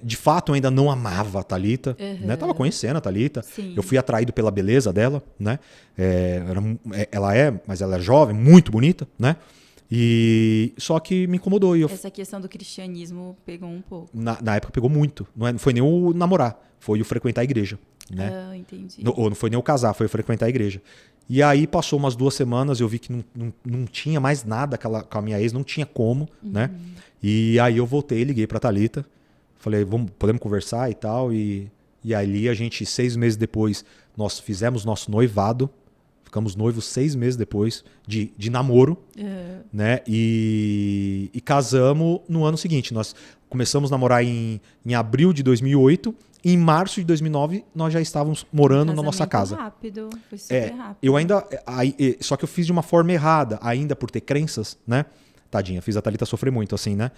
De fato, eu ainda não amava a Thalita, né? Tava conhecendo a Thalita. Sim. Eu fui atraído pela beleza dela, né? Mas ela é jovem, muito bonita, né? E só que me incomodou. Essa questão do cristianismo pegou um pouco. Na época pegou muito. Não foi nem o namorar, foi o frequentar a igreja, né? Entendi. Não foi nem o casar, foi o frequentar a igreja. E aí passou umas 2 semanas, eu vi que não tinha mais nada com a minha ex, não tinha como, né? E aí eu voltei, liguei pra Thalita, falei, podemos conversar e tal. E ali a gente, 6 meses depois, nós fizemos nosso noivado, ficamos noivos 6 meses depois de namoro, né? E casamos no ano seguinte. Nós começamos a namorar em abril de 2008. Em março de 2009, nós já estávamos morando na nossa casa. Rápido, foi super rápido. Eu ainda... Só que eu fiz de uma forma errada, ainda por ter crenças, né? Tadinha, fiz a Thalita sofrer muito, assim, né?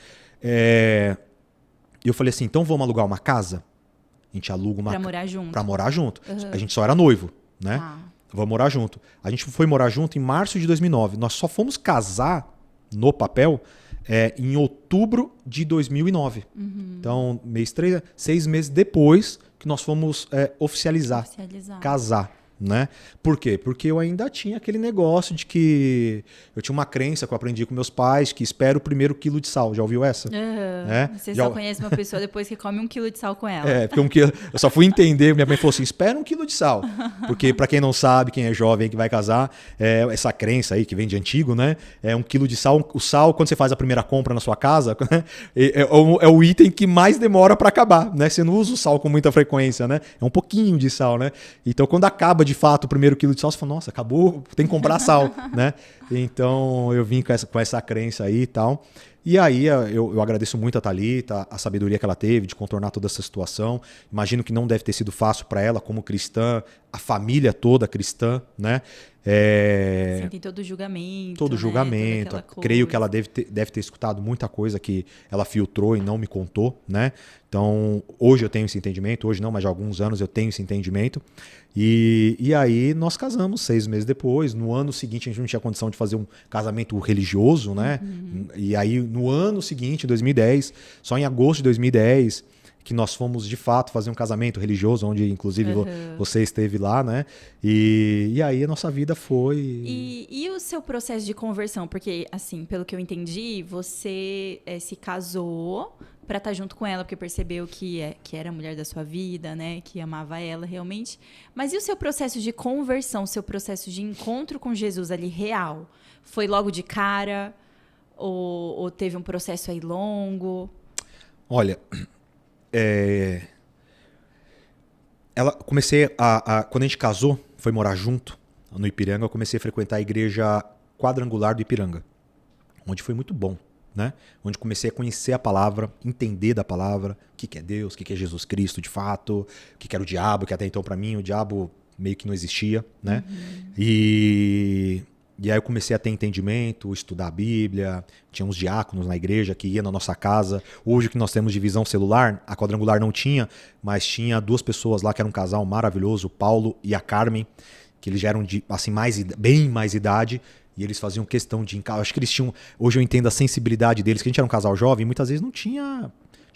Eu falei assim, então vamos alugar uma casa? A gente aluga uma... Pra morar junto. Pra morar junto. A gente só era noivo, né? vamos morar junto. A gente foi morar junto em março de 2009. Nós só fomos casar no papel em outubro de 2009. Então, mês 3, 6 meses depois que nós fomos oficializar, casar. Né? Por quê? Porque eu ainda tinha aquele negócio de que eu tinha uma crença que eu aprendi com meus pais, que espera o primeiro quilo de sal. Já ouviu essa? Você só conhece uma pessoa depois que come 1 quilo de sal com ela. Porque eu só fui entender, minha mãe falou assim, espera 1 quilo de sal. Porque para quem não sabe, quem é jovem que vai casar, essa crença aí que vem de antigo, né? 1 quilo de sal. O sal, quando você faz a primeira compra na sua casa, é o item que mais demora para acabar, né? Você não usa o sal com muita frequência, né? É um pouquinho de sal, né? Então quando acaba de fato o primeiro quilo de sal, você fala, nossa, acabou, tem que comprar sal, né? Então eu vim com essa crença aí e tal. E aí eu agradeço muito a Thalita, a sabedoria que ela teve de contornar toda essa situação. Imagino que não deve ter sido fácil para ela como cristã, a família toda cristã, né? Tem todo o julgamento. Todo o julgamento. Né? Creio que ela deve ter escutado muita coisa que ela filtrou e não me contou, né? Então, hoje eu tenho esse entendimento, hoje não, mas já há alguns anos eu tenho esse entendimento. E aí nós casamos 6 meses depois. No ano seguinte a gente não tinha condição de fazer um casamento religioso, né? E aí no ano seguinte, em 2010, só em agosto de 2010, que nós fomos de fato fazer um casamento religioso, onde inclusive você esteve lá, né? E aí a nossa vida foi... E o seu processo de conversão? Porque, assim, pelo que eu entendi, você se casou para estar junto com ela, porque percebeu que era a mulher da sua vida, né? Que amava ela realmente. Mas e o seu processo de conversão, o seu processo de encontro com Jesus ali real? Foi logo de cara? Ou teve um processo aí longo? Olha, quando a gente casou, foi morar junto no Ipiranga, eu comecei a frequentar a igreja quadrangular do Ipiranga, onde foi muito bom, né? Onde comecei a conhecer a palavra, entender da palavra, o que é Deus, o que é Jesus Cristo de fato, o que era o diabo, que até então para mim o diabo meio que não existia, né? E aí eu comecei a ter entendimento, estudar a Bíblia, tinha uns diáconos na igreja que iam na nossa casa. Hoje que nós temos divisão celular, a quadrangular não tinha, mas tinha 2 pessoas lá que eram um casal maravilhoso, o Paulo e a Carmen, que eles já eram de assim, bem mais idade, e eles faziam questão de... Acho que eles tinham... Hoje eu entendo a sensibilidade deles, que a gente era um casal jovem, muitas vezes não tinha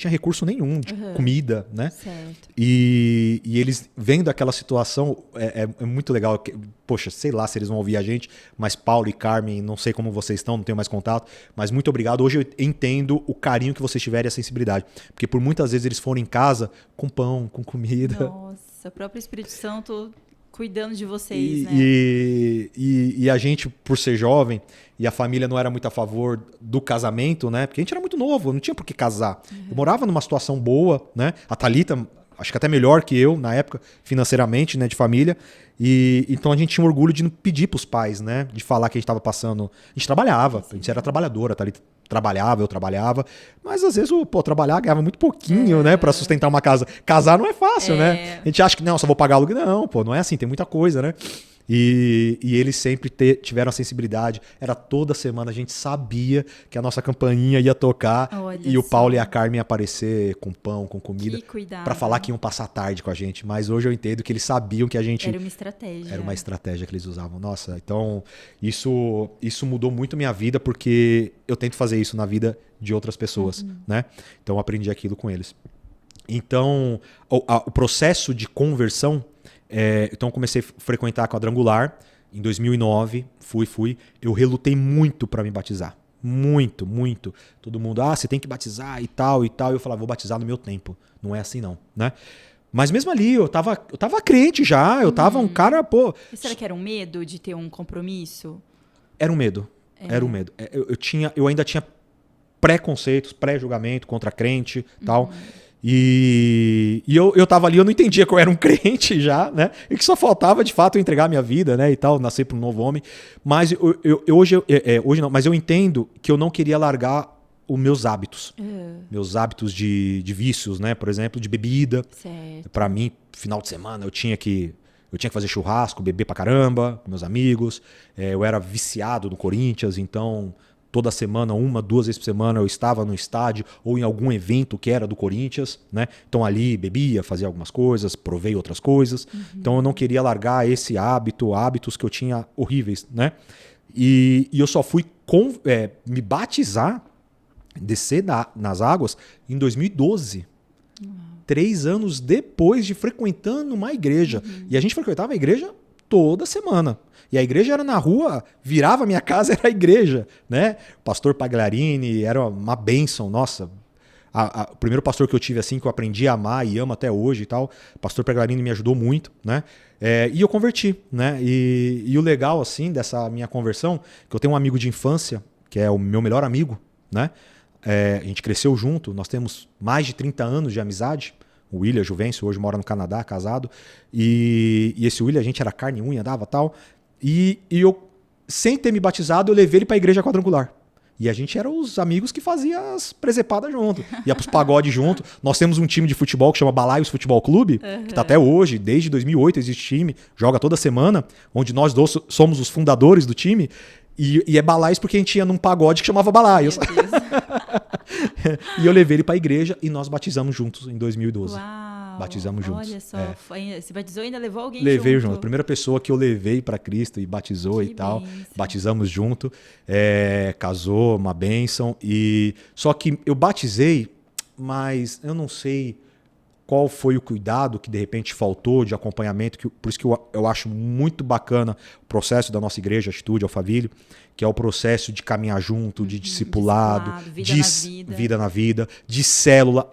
recurso nenhum de comida, né? Certo. E eles vendo aquela situação, é muito legal. Poxa, sei lá se eles vão ouvir a gente, mas Paulo e Carmen, não sei como vocês estão, não tenho mais contato, mas muito obrigado. Hoje eu entendo o carinho que vocês tiverem e a sensibilidade. Porque por muitas vezes eles foram em casa com pão, com comida. Nossa, o próprio Espírito Santo cuidando de vocês, né? E a gente, por ser jovem, e a família não era muito a favor do casamento, né? Porque a gente era muito novo, não tinha por que casar. Eu morava numa situação boa, né? A Thalita, acho que até melhor que eu, na época, financeiramente, né? De família. E então a gente tinha orgulho de não pedir pros pais, né? De falar que a gente estava passando... A gente trabalhava, a gente era trabalhadora, a Thalita trabalhava, eu trabalhava, mas às vezes trabalhar ganhava muito pouquinho, né, para sustentar uma casa. Casar não é fácil, né? A gente acha que não, só vou pagar aluguel. Não, não é assim, tem muita coisa, né? E eles sempre tiveram a sensibilidade. Era toda semana, a gente sabia que a nossa campainha ia tocar. Olha e o só. Paulo e a Carmen iam aparecer com pão, com comida, cuidado, para falar que iam passar tarde com a gente. Mas hoje eu entendo que eles sabiam que a gente... Era uma estratégia. Era uma estratégia que eles usavam. Nossa, então isso mudou muito a minha vida, porque eu tento fazer isso na vida de outras pessoas, né? Então eu aprendi aquilo com eles. Então o processo de conversão... Então eu comecei a frequentar a quadrangular em 2009, fui. Eu relutei muito para me batizar. Muito, muito. Todo mundo, você tem que batizar e tal. E eu falava, vou batizar no meu tempo. Não é assim não, né? Mas mesmo ali, eu tava crente já, eu tava um cara, E será que era um medo de ter um compromisso? Era um medo, era um medo. Eu ainda tinha preconceitos, pré-julgamento contra crente e tal. E eu tava ali, eu não entendia que eu era um crente já, né? E que só faltava, de fato, eu entregar a minha vida, né? E tal, nascer para um novo homem. Mas hoje não, mas eu entendo que eu não queria largar os meus hábitos. Meus hábitos de vícios, né? Por exemplo, de bebida. Para mim, final de semana, eu tinha que fazer churrasco, beber pra caramba, com meus amigos. Eu era viciado no Corinthians, então... toda semana, 2 vezes por semana, eu estava no estádio ou em algum evento que era do Corinthians, né? Então ali bebia, fazia algumas coisas, provei outras coisas. Então eu não queria largar esse hábitos que eu tinha horríveis, né? E eu só fui me batizar, descer nas águas em 2012. 3 anos depois de frequentando uma igreja. E a gente frequentava a igreja toda semana. E a igreja era na rua, virava a minha casa, era a igreja, né? Pastor Pagliarini era uma bênção, nossa. O primeiro pastor que eu tive assim, que eu aprendi a amar e amo até hoje e tal, pastor Pagliarini me ajudou muito, né? E eu converti, né? E o legal, assim, dessa minha conversão, que eu tenho um amigo de infância, que é o meu melhor amigo, né? A gente cresceu junto, nós temos mais de 30 anos de amizade. O William Juvencio hoje mora no Canadá, casado. E esse William, a gente era carne e unha, dava tal. E eu, sem ter me batizado, eu levei ele para a igreja quadrangular. E a gente era os amigos que fazia as presepadas junto. Ia pros pagodes junto. Nós temos um time de futebol que chama Balaios Futebol Clube, que tá até hoje, desde 2008 existe time, joga toda semana, onde nós dois somos os fundadores do time. E é Balaios porque a gente ia num pagode que chamava Balaios. E eu levei ele pra igreja e nós batizamos juntos em 2012. Uau, batizamos juntos. Olha só, se batizou e ainda levou alguém Levei junto. A primeira pessoa que eu levei pra Cristo e batizou e tal. Bênção. Batizamos junto. Casou, uma bênção. Só que eu batizei, mas eu não sei qual foi o cuidado que de repente faltou de acompanhamento, por isso que eu acho muito bacana o processo da nossa igreja, Atitude Alphaville, que é o processo de caminhar junto, de discipulado, vida na vida, de célula.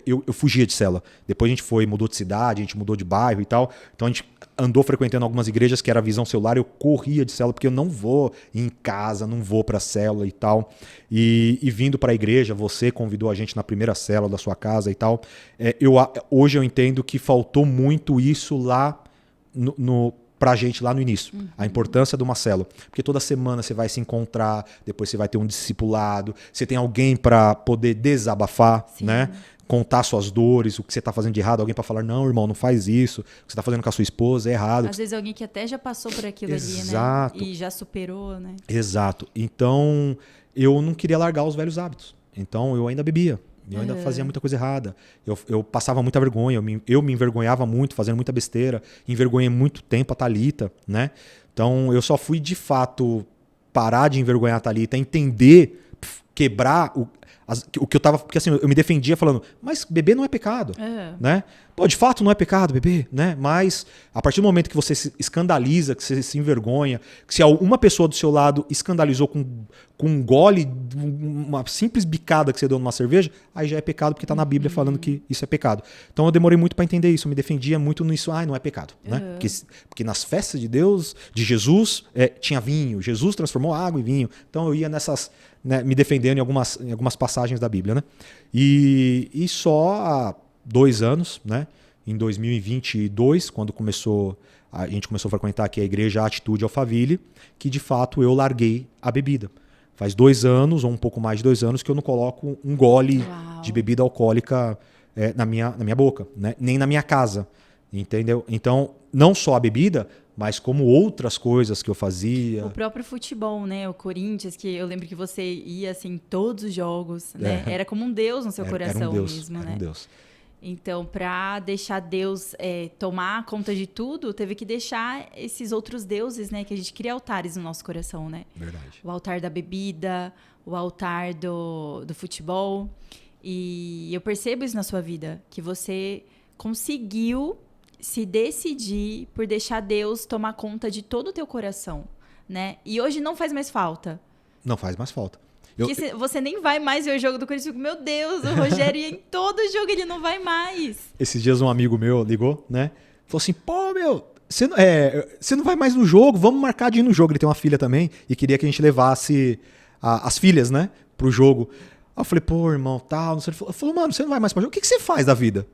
Eu fugia de célula. Depois a gente mudou de cidade, a gente mudou de bairro e tal. Então a gente andou frequentando algumas igrejas que era visão celular, eu corria de célula, porque eu não vou em casa, não vou para célula e tal. E vindo para a igreja, você convidou a gente na primeira célula da sua casa e tal. Hoje eu entendo que faltou muito isso lá pra gente lá no início. A importância de uma célula. Porque toda semana você vai se encontrar, depois você vai ter um discipulado, você tem alguém para poder desabafar, Sim. né? Contar suas dores, o que você tá fazendo de errado, alguém para falar, não, irmão, não faz isso, o que você tá fazendo com a sua esposa é errado. Às vezes alguém que até já passou por aquilo Exato. ali, né? E já superou, né? Exato. Então, eu não queria largar os velhos hábitos. Então, eu ainda bebia. Eu ainda fazia muita coisa errada. Eu passava muita vergonha. Eu me envergonhava muito, fazendo muita besteira. Envergonhei muito tempo a Thalita, né? Então, eu só fui, de fato, parar de envergonhar a Thalita, entender, quebrar o que eu tava... Porque assim, eu me defendia falando, mas beber não é pecado, né? Pô, de fato não é pecado beber, né? Mas a partir do momento que você se escandaliza, que você se envergonha, que se uma pessoa do seu lado escandalizou com um gole, uma simples bicada que você deu numa cerveja, aí já é pecado, porque tá na Bíblia falando que isso é pecado. Então eu demorei muito para entender isso, eu me defendia muito nisso, não é pecado, né? Porque nas festas de Deus, de Jesus, tinha vinho, Jesus transformou água em vinho. Então eu ia nessas... Né, me defendendo em algumas passagens da Bíblia, né? E só há 2 anos, né? Em 2022, quando a gente começou a frequentar aqui a igreja Atitude Alphaville, que de fato eu larguei a bebida. Faz 2 anos, ou um pouco mais de 2 anos, que eu não coloco um gole de bebida alcoólica na minha boca, né? Nem na minha casa, entendeu? Então, não só a bebida, mas como outras coisas que eu fazia. O próprio futebol, né? O Corinthians, que eu lembro que você ia assim, todos os jogos, né? Era como um Deus no seu coração, era um Deus, mesmo, era né? Um Deus. Então, para deixar Deus tomar conta de tudo, teve que deixar esses outros deuses, né? Que a gente cria altares no nosso coração, né? Verdade. O altar da bebida, o altar do futebol. E eu percebo isso na sua vida, que você conseguiu se decidir por deixar Deus tomar conta de todo o teu coração, né? E hoje não faz mais falta. Não faz mais falta. Porque você nem vai mais ver o jogo do Corinthians. Meu Deus, o Rogério ia em todo jogo, ele não vai mais. Esses dias um amigo meu ligou, né? Falou assim, pô, meu, você não vai mais no jogo, vamos marcar de ir no jogo. Ele tem uma filha também e queria que a gente levasse as filhas, né, pro jogo. Aí eu falei, pô, irmão, tal, não sei. Ele falou, mano, você não vai mais pro jogo? O que você faz da vida?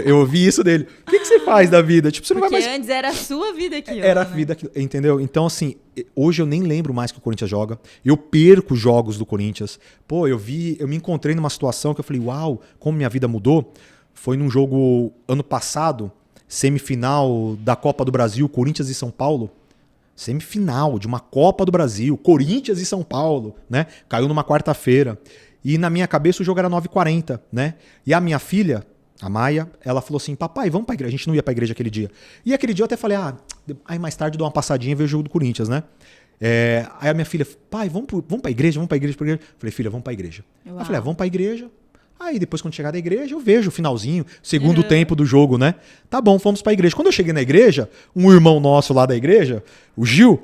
Eu ouvi isso dele. O que você faz da vida? Tipo, você não Porque vai mais... antes era a sua vida aquilo. Era a vida aquilo, entendeu? Então, assim, hoje eu nem lembro mais que o Corinthians joga. Eu perco jogos do Corinthians. Pô, eu me encontrei numa situação que eu falei, uau, como minha vida mudou. Foi num jogo ano passado, semifinal da Copa do Brasil, Corinthians e São Paulo. Semifinal de uma Copa do Brasil, Corinthians e São Paulo, né? Caiu numa quarta-feira. E na minha cabeça o jogo era 9h40, né? E a minha filha, a Maia, ela falou assim, papai, vamos pra igreja. A gente não ia pra igreja aquele dia. E aquele dia eu até falei, aí mais tarde eu dou uma passadinha e vejo o jogo do Corinthians, né? Aí a minha filha, pai, vamos pra igreja, vamos pra igreja, pra igreja. Falei, filha, vamos pra igreja. Uau. Eu falei, vamos pra igreja. Aí depois quando chegar da igreja, eu vejo o finalzinho, segundo tempo do jogo, né? Tá bom, fomos pra igreja. Quando eu cheguei na igreja, um irmão nosso lá da igreja, o Gil,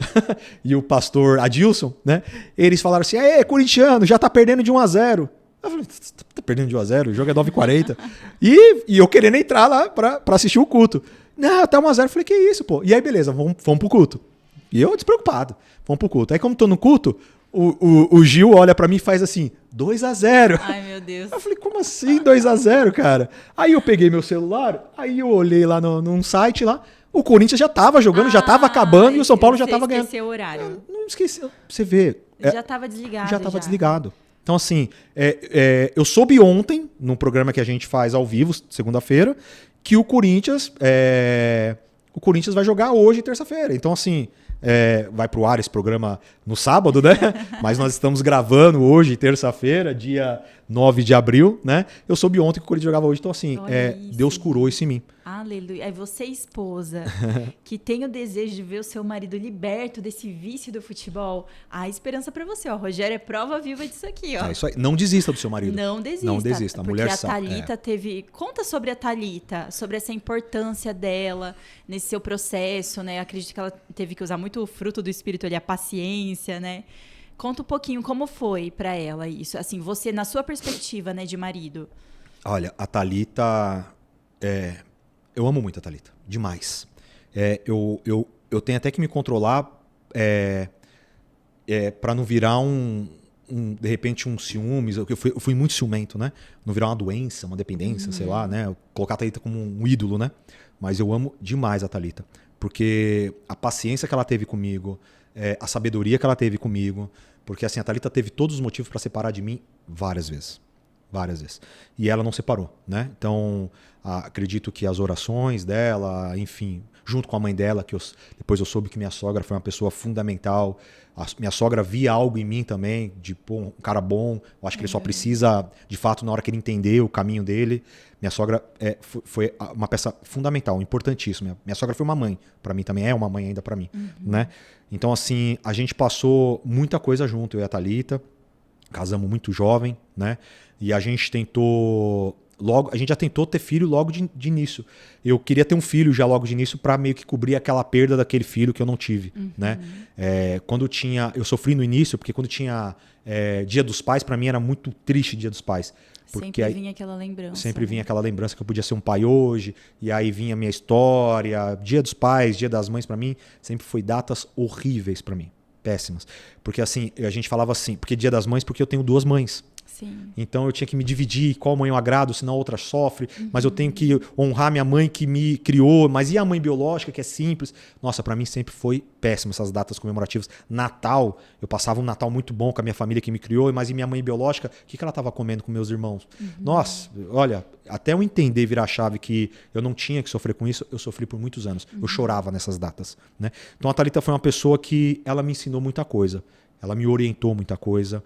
e o pastor Adilson, né? Eles falaram assim, corintiano, já tá perdendo de 1-0. Eu falei, tá perdendo de 1-0? O jogo é 9h40. E eu querendo entrar lá pra assistir o culto. Não, até 1-0. Eu falei, que isso, pô? E aí, beleza, vamos pro culto. E eu despreocupado, vamos pro culto. Aí, como tô no culto, o Gil olha pra mim e faz assim, 2-0. Ai, meu Deus. Eu falei, como assim 2-0, cara? Aí eu peguei meu celular, aí eu olhei lá num site lá, o Corinthians já tava jogando, já tava acabando e o São Paulo já tava ganhando. Esqueceu o horário. Não esqueci, você vê. Já tava desligado. Já tava desligado. Então, assim, eu soube ontem, num programa que a gente faz ao vivo, segunda-feira, que o Corinthians vai jogar hoje, terça-feira. Então, assim, vai pro ar esse programa no sábado, né? Mas nós estamos gravando hoje, terça-feira, dia 9 de abril, né? Eu soube ontem que o Corinthians jogava hoje. Então, assim, Deus curou isso em mim. Aleluia. Aí você, esposa, que tem o desejo de ver o seu marido liberto desse vício do futebol, há esperança pra você, ó. Rogério é prova viva disso aqui, ó. É isso aí. Não desista do seu marido. Não desista. Não desista. A mulher porque a Thalita teve... Conta sobre a Thalita, sobre essa importância dela nesse seu processo, né? Acredito que ela teve que usar muito o fruto do espírito ali, a paciência, né? Conta um pouquinho como foi pra ela isso. Assim, você, na sua perspectiva, né, de marido. Olha, a Thalita... Eu amo muito a Thalita, demais. Eu tenho até que me controlar para não virar de repente, um ciúmes. Eu fui muito ciumento, né? Não virar uma doença, uma dependência, sei lá, né? Colocar a Thalita como um ídolo, né? Mas eu amo demais a Thalita, porque a paciência que ela teve comigo, a sabedoria que ela teve comigo, porque assim, a Thalita teve todos os motivos para separar de mim várias vezes. Várias vezes. E ela não separou, né? Então, acredito que as orações dela, enfim, junto com a mãe dela, que depois eu soube que minha sogra foi uma pessoa fundamental. Minha sogra via algo em mim também, de um cara bom. Eu acho que ele só precisa, de fato, na hora que ele entender o caminho dele. Minha sogra foi uma peça fundamental, importantíssima. Minha sogra foi uma mãe, para mim também é uma mãe ainda para mim, né? Então, assim, a gente passou muita coisa junto, eu e a Thalita. Casamos muito jovem, né? E a gente já tentou ter filho logo de início. Eu queria ter um filho já logo de início para meio que cobrir aquela perda daquele filho que eu não tive, né? Eu sofri no início, porque quando tinha Dia dos Pais, para mim era muito triste Dia dos Pais. Porque sempre vinha aquela lembrança. Sempre vinha aquela lembrança que eu podia ser um pai hoje, e aí vinha a minha história. Dia dos Pais, Dia das Mães, para mim, sempre foi datas horríveis para mim. Péssimas. Porque assim, a gente falava assim, porque Dia das Mães, porque eu tenho 2 mães. Sim. Então eu tinha que me dividir, qual mãe eu agrado, senão a outra sofre, mas eu tenho que honrar minha mãe que me criou, mas e a mãe biológica que é simples? Nossa, pra mim sempre foi péssimo essas datas comemorativas. Natal, eu passava um Natal muito bom com a minha família que me criou, mas e minha mãe biológica, o que ela tava comendo com meus irmãos? Nossa, olha, até eu entender, virar a chave que eu não tinha que sofrer com isso, eu sofri por muitos anos. Eu chorava nessas datas, né? Então a Thalita foi uma pessoa que ela me ensinou muita coisa. Ela me orientou muita coisa,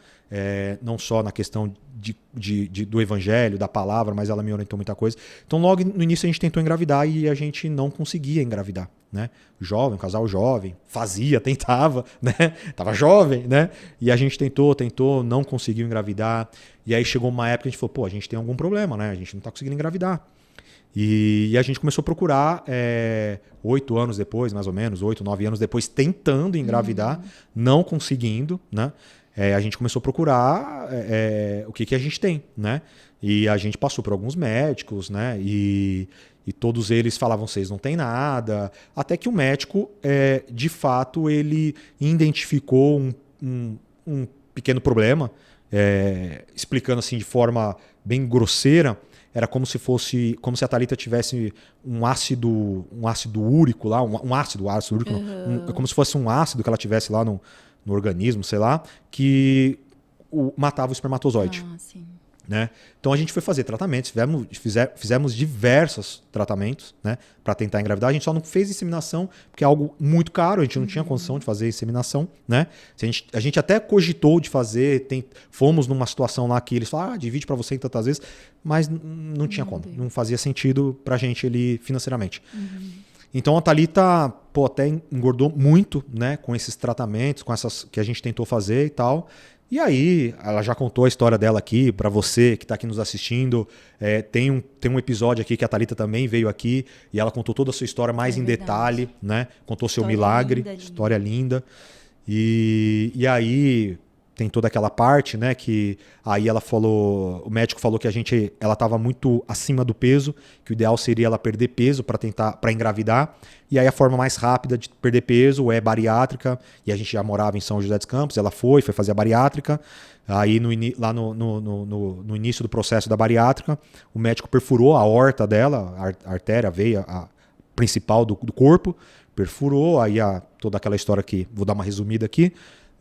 não só na questão do evangelho, da palavra, mas ela me orientou muita coisa. Então, logo no início, a gente tentou engravidar e a gente não conseguia engravidar, né? Jovem, um casal jovem, tentava, né? Tava jovem, né? E a gente tentou, não conseguiu engravidar. E aí chegou uma época que a gente falou, pô, a gente tem algum problema, né? A gente não tá conseguindo engravidar. E a gente começou a procurar 8 anos depois, mais ou menos, 8, 9 anos depois, tentando engravidar, não conseguindo, né? A gente começou a procurar o que a gente tem, né? E a gente passou por alguns médicos, né? E todos eles falavam, vocês não tem nada. Até que o médico, de fato, ele identificou um pequeno problema, explicando assim de forma bem grosseira. Era como se a Thalita tivesse um ácido úrico lá, um ácido úrico, como se fosse um ácido que ela tivesse lá no organismo, sei lá, que matava o espermatozoide. Sim. Né? Então a gente foi fazer tratamentos, fizemos diversos tratamentos, né, para tentar engravidar. A gente só não fez inseminação porque é algo muito caro, a gente não tinha condição de fazer inseminação. Né? A gente até cogitou de fazer, fomos numa situação lá que eles falaram, divide para você tantas vezes, mas não tinha como, não fazia sentido pra gente ali financeiramente. Então a Thalita, pô, até engordou muito, né, com esses tratamentos, com essas que a gente tentou fazer e tal. E aí, ela já contou a história dela aqui para você que está aqui nos assistindo. Tem um episódio aqui que a Thalita também veio aqui e ela contou toda a sua história mais em detalhe, né? Contou seu milagre, história linda. E aí tem toda aquela parte, né? Que aí ela falou, o médico falou que ela estava muito acima do peso, que o ideal seria ela perder peso para engravidar. E aí a forma mais rápida de perder peso é bariátrica. E a gente já morava em São José dos Campos, ela foi fazer a bariátrica. Aí lá no início do processo da bariátrica, o médico perfurou a aorta dela, a artéria, a veia principal do corpo, perfurou, aí toda aquela história que vou dar uma resumida aqui.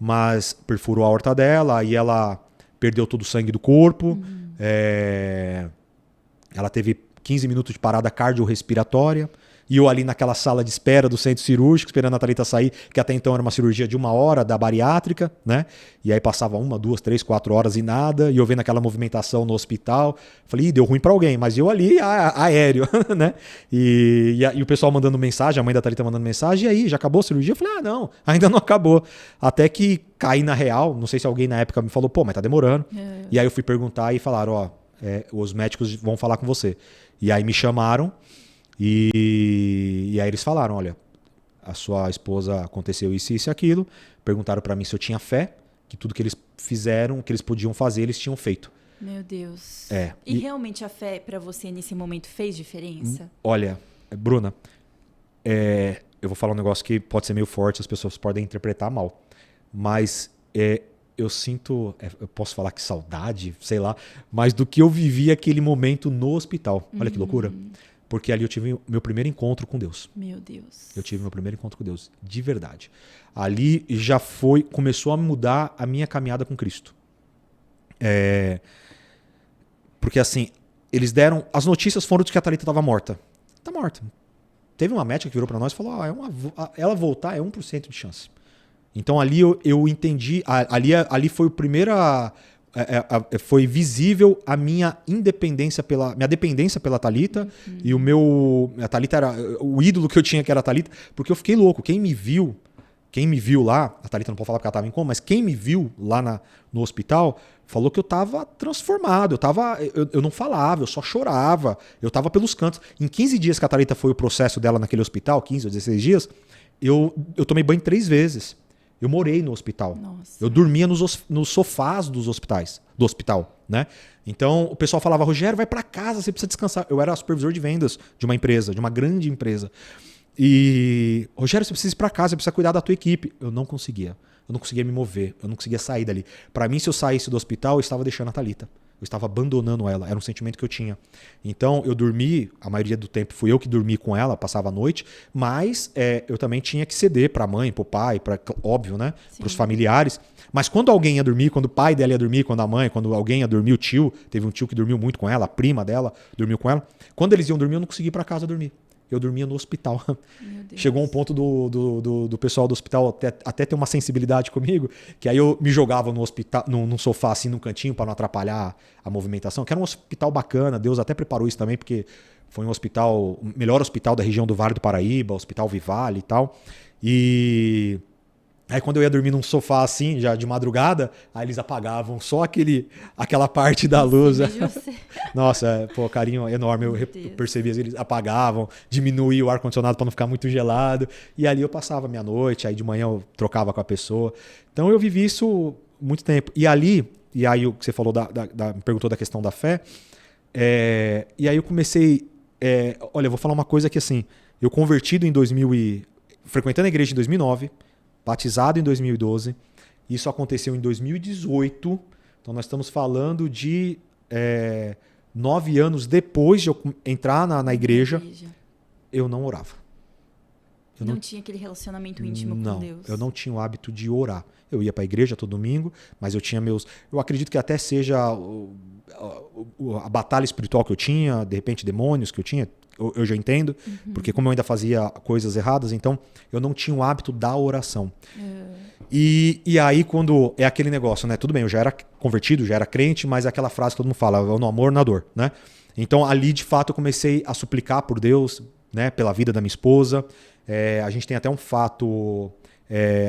Mas perfurou a aorta dela, aí ela perdeu todo o sangue do corpo, ela teve 15 minutos de parada cardiorrespiratória, e eu ali naquela sala de espera do centro cirúrgico, esperando a Thalita sair, que até então era uma cirurgia de 1 hora da bariátrica, né? E aí passava 1, 2, 3, 4 horas e nada, e eu vendo aquela movimentação no hospital, falei, deu ruim pra alguém, mas eu ali aéreo, né? E o pessoal mandando mensagem, a mãe da Thalita mandando mensagem, e aí, já acabou a cirurgia? Eu falei, não, ainda não acabou. Até que caí na real, não sei se alguém na época me falou, pô, mas tá demorando. E aí eu fui perguntar e falaram, os médicos vão falar com você. E aí me chamaram, e aí eles falaram, olha, a sua esposa aconteceu isso, isso e aquilo. Perguntaram pra mim se eu tinha fé, que tudo que eles fizeram, que eles podiam fazer, eles tinham feito. Meu Deus. E realmente a fé pra você nesse momento fez diferença? Olha, Bruna, eu vou falar um negócio que pode ser meio forte, as pessoas podem interpretar mal. Mas eu sinto, eu posso falar que saudade, sei lá, mas do que eu vivi aquele momento no hospital. Olha que loucura. Porque ali eu tive meu primeiro encontro com Deus. Meu Deus. Eu tive meu primeiro encontro com Deus, de verdade. Ali começou a mudar a minha caminhada com Cristo. Porque assim, as notícias foram de que a Thalita estava morta. Tá morta. Teve uma médica que virou para nós e falou, ela voltar é 1% de chance. Então ali eu entendi, ali foi o primeiro... foi visível a minha dependência pela Thalita e a Thalita era o ídolo que eu tinha, que era a Thalita, porque eu fiquei louco. Quem me viu lá, a Thalita não pode falar porque ela estava em coma, mas quem me viu lá no hospital falou que eu estava transformado, eu não falava, eu só chorava, eu estava pelos cantos. Em 15 dias que a Thalita foi o processo dela naquele hospital, 15 ou 16 dias, eu tomei banho 3 vezes. Eu morei no hospital. Nossa. Eu dormia nos sofás do hospital, né? Então o pessoal falava, Rogério, vai para casa, você precisa descansar. Eu era supervisor de vendas de uma empresa, de uma grande empresa. E, Rogério, você precisa ir para casa, você precisa cuidar da tua equipe. Eu não conseguia me mover, eu não conseguia sair dali. Para mim, se eu saísse do hospital, eu estava deixando a Thalita. Eu estava abandonando ela, era um sentimento que eu tinha. Então, eu dormi, a maioria do tempo fui eu que dormi com ela, passava a noite, mas eu também tinha que ceder para a mãe, para o pai, óbvio, né? Para os familiares. Mas quando alguém ia dormir, quando o pai dela ia dormir, quando a mãe, quando alguém ia dormir, o tio, teve um tio que dormiu muito com ela, a prima dela dormiu com ela. Quando eles iam dormir, eu não conseguia ir para casa dormir. Eu dormia no hospital. Chegou um ponto do pessoal do hospital até ter uma sensibilidade comigo, que aí eu me jogava no hospital, num sofá, assim, num cantinho, para não atrapalhar a movimentação, que era um hospital bacana, Deus até preparou isso também, porque foi o melhor hospital da região do Vale do Paraíba, Hospital Vivale e tal. E aí quando eu ia dormir num sofá assim, já de madrugada, aí eles apagavam só aquela parte da luz. Nossa, carinho enorme. Eu percebi, eles apagavam, diminuía o ar-condicionado para não ficar muito gelado. E ali eu passava a minha noite, aí de manhã eu trocava com a pessoa. Então eu vivi isso muito tempo. E aí o que você falou, me perguntou da questão da fé. E aí eu comecei... olha, eu vou falar uma coisa que assim, eu convertido frequentando a igreja em 2009, batizado em 2012, isso aconteceu em 2018, então nós estamos falando de 9 anos depois de eu entrar na igreja, eu não orava. Não tinha aquele relacionamento íntimo com Deus. Eu não tinha o hábito de orar. Eu ia para a igreja todo domingo, mas eu tinha meus... Eu acredito que até seja a batalha espiritual que eu tinha, de repente demônios que eu tinha, eu já entendo, porque como eu ainda fazia coisas erradas, então eu não tinha o hábito da oração. E aí quando é aquele negócio, né? Tudo bem, eu já era convertido, já era crente, mas é aquela frase que todo mundo fala, no amor, na dor, né? Então ali de fato eu comecei a suplicar por Deus, né? Pela vida da minha esposa. A gente tem até um fato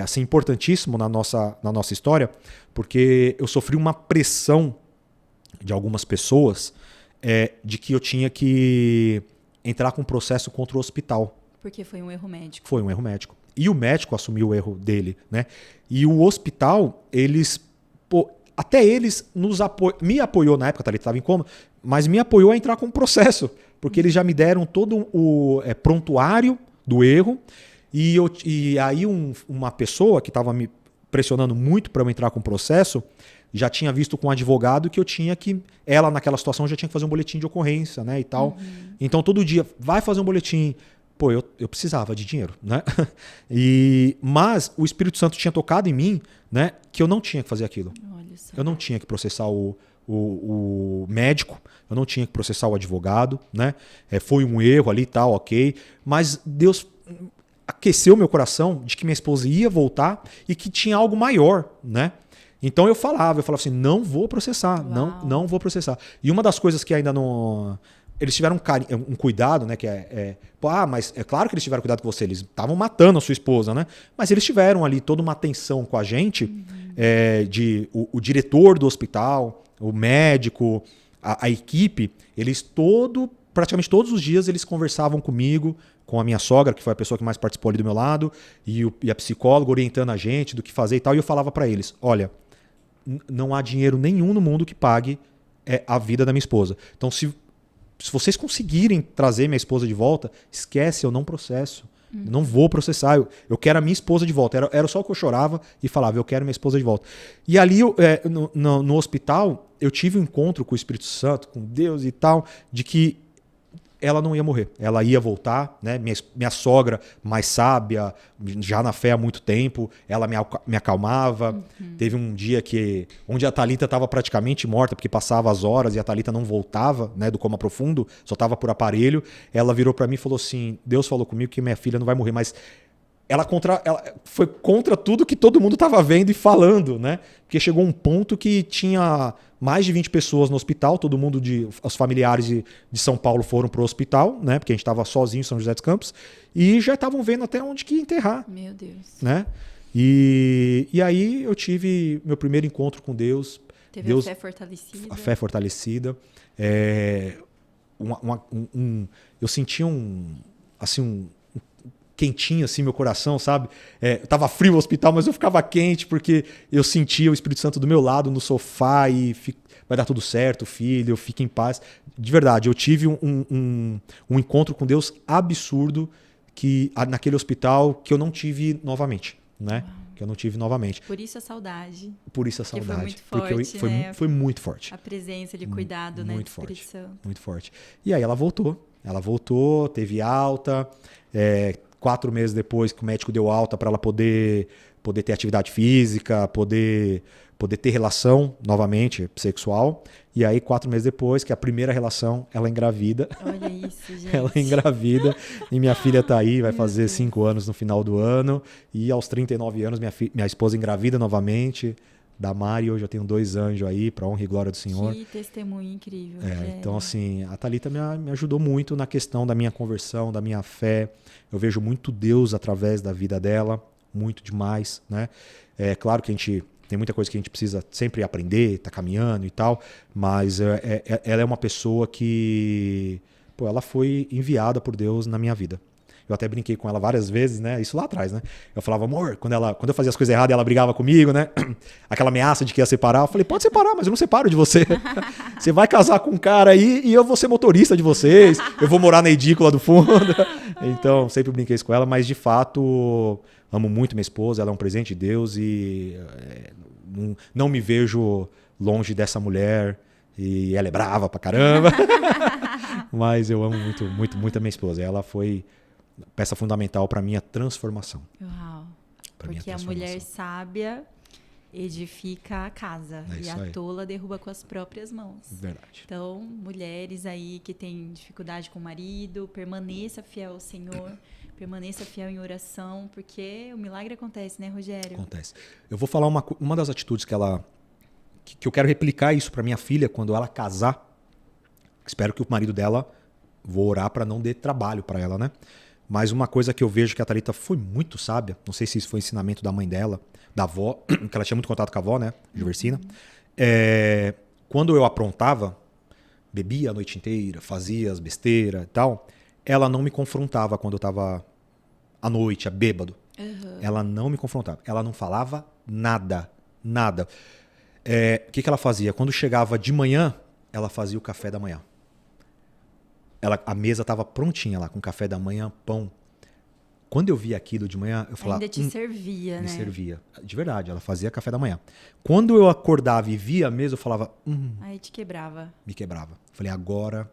assim, importantíssimo na nossa história, porque eu sofri uma pressão de algumas pessoas de que eu tinha que entrar com um processo contra o hospital. Porque foi um erro médico. Foi um erro médico. E o médico assumiu o erro dele, né? E o hospital, até eles me apoiou na época, ele estava em coma, mas me apoiou a entrar com um processo, porque eles já me deram todo o prontuário do erro, e aí uma pessoa que estava me pressionando muito para eu entrar com o processo, já tinha visto com um advogado que ela naquela situação já tinha que fazer um boletim de ocorrência, né, e tal. Então todo dia, vai fazer um boletim. Pô, eu precisava de dinheiro, né? Mas o Espírito Santo tinha tocado em mim, né, que eu não tinha que fazer aquilo. Olha só. Eu não tinha que processar o médico, eu não tinha que processar o advogado, né? Foi um erro ali e tal, ok. Mas Deus aqueceu meu coração de que minha esposa ia voltar e que tinha algo maior, né? Então eu falava assim, não vou processar, não vou processar. E uma das coisas que ainda não... Eles tiveram um cuidado, né? Mas é claro que eles tiveram cuidado com você, eles estavam matando a sua esposa, né? Mas eles tiveram ali toda uma atenção com a gente, o diretor do hospital, o médico, a equipe, praticamente todos os dias eles conversavam comigo, com a minha sogra, que foi a pessoa que mais participou ali do meu lado, e a psicóloga orientando a gente do que fazer e tal, e eu falava para eles, olha, não há dinheiro nenhum no mundo que pague a vida da minha esposa. Então, se vocês conseguirem trazer minha esposa de volta, esquece, eu não processo. Eu não vou processar. Eu quero a minha esposa de volta. Era só o que eu chorava e falava, eu quero minha esposa de volta. E ali, no hospital, eu tive um encontro com o Espírito Santo, com Deus e tal, de que ela não ia morrer. Ela ia voltar, né? Minha sogra, mais sábia, já na fé há muito tempo, ela me acalmava. Teve um dia onde a Thalita estava praticamente morta, porque passava as horas e a Thalita não voltava, né, do coma profundo, só estava por aparelho. Ela virou para mim e falou assim, Deus falou comigo que minha filha não vai morrer, mas ela foi contra tudo que todo mundo estava vendo e falando, né? Porque chegou um ponto que tinha mais de 20 pessoas no hospital, todo mundo, os familiares de São Paulo foram para o hospital, né? Porque a gente estava sozinho em São José dos Campos, e já estavam vendo até onde que ia enterrar. Meu Deus. Né? E aí eu tive meu primeiro encontro com Deus. Teve a fé fortalecida. A fé fortalecida. Eu senti um quentinho assim meu coração, sabe? Eu tava frio no hospital, mas eu ficava quente porque eu sentia o Espírito Santo do meu lado no sofá e vai dar tudo certo, filho, fique em paz. De verdade, eu tive um encontro com Deus absurdo naquele hospital que eu não tive novamente, né? Que eu não tive novamente. Por isso a saudade. Por isso a saudade. Foi muito forte, né? Foi muito forte. A presença de cuidado, né? Muito do forte. Espírito Santo. Muito forte. E aí ela voltou, teve alta. 4 meses depois que o médico deu alta para ela poder ter atividade física, poder ter relação novamente sexual. E aí 4 meses depois, que é a primeira relação, ela engravida. Olha isso, gente. Ela engravida e minha filha tá aí, vai fazer 5 anos no final do ano. E aos 39 anos minha esposa engravida novamente. Da Mari, hoje eu tenho 2 anjos aí, para honra e glória do Senhor. Que testemunho incrível. Então, assim, a Thalita me ajudou muito na questão da minha conversão, da minha fé. Eu vejo muito Deus através da vida dela, muito demais, né? É claro que a gente tem muita coisa que a gente precisa sempre aprender, tá caminhando e tal, mas ela é uma pessoa que, ela foi enviada por Deus na minha vida. Eu até brinquei com ela várias vezes, né? Isso lá atrás, né? Eu falava, amor, quando eu fazia as coisas erradas, ela brigava comigo, né? Aquela ameaça de que ia separar. Eu falei, pode separar, mas eu não separo de você. Você vai casar com um cara aí e eu vou ser motorista de vocês. Eu vou morar na edícula do fundo. Então, sempre brinquei isso com ela, mas de fato, amo muito minha esposa. Ela é um presente de Deus e não me vejo longe dessa mulher. E ela é brava pra caramba. Mas eu amo muito, muito, muito a minha esposa. Ela foi peça fundamental para minha transformação. Uau. Pra minha Porque a transformação. mulher sábia edifica a casa É e isso a aí. tola derruba com as próprias mãos. Verdade. Então, mulheres aí que têm dificuldade com o marido, permaneça fiel ao Senhor, permaneça fiel em oração, porque o milagre acontece, né, Rogério? Acontece. Eu vou falar uma das atitudes que eu quero replicar isso para minha filha quando ela casar. Espero que o marido dela, vou orar para não dê trabalho para ela, né? Mas uma coisa que eu vejo que a Thalita foi muito sábia, não sei se isso foi ensinamento da mãe dela, da avó, que ela tinha muito contato com a avó, né? Juversina. Quando eu aprontava, bebia a noite inteira, fazia as besteiras e tal, ela não me confrontava quando eu tava à noite, bêbado. Ela não me confrontava. Ela não falava nada. Nada. O que ela fazia? Quando chegava de manhã, ela fazia o café da manhã. A mesa estava prontinha lá, com café da manhã, pão. Quando eu via aquilo de manhã, eu falava... Ainda te servia, me né? servia. De verdade, ela fazia café da manhã. Quando eu acordava e via a mesa, eu falava... Aí te quebrava. Me quebrava. Falei, agora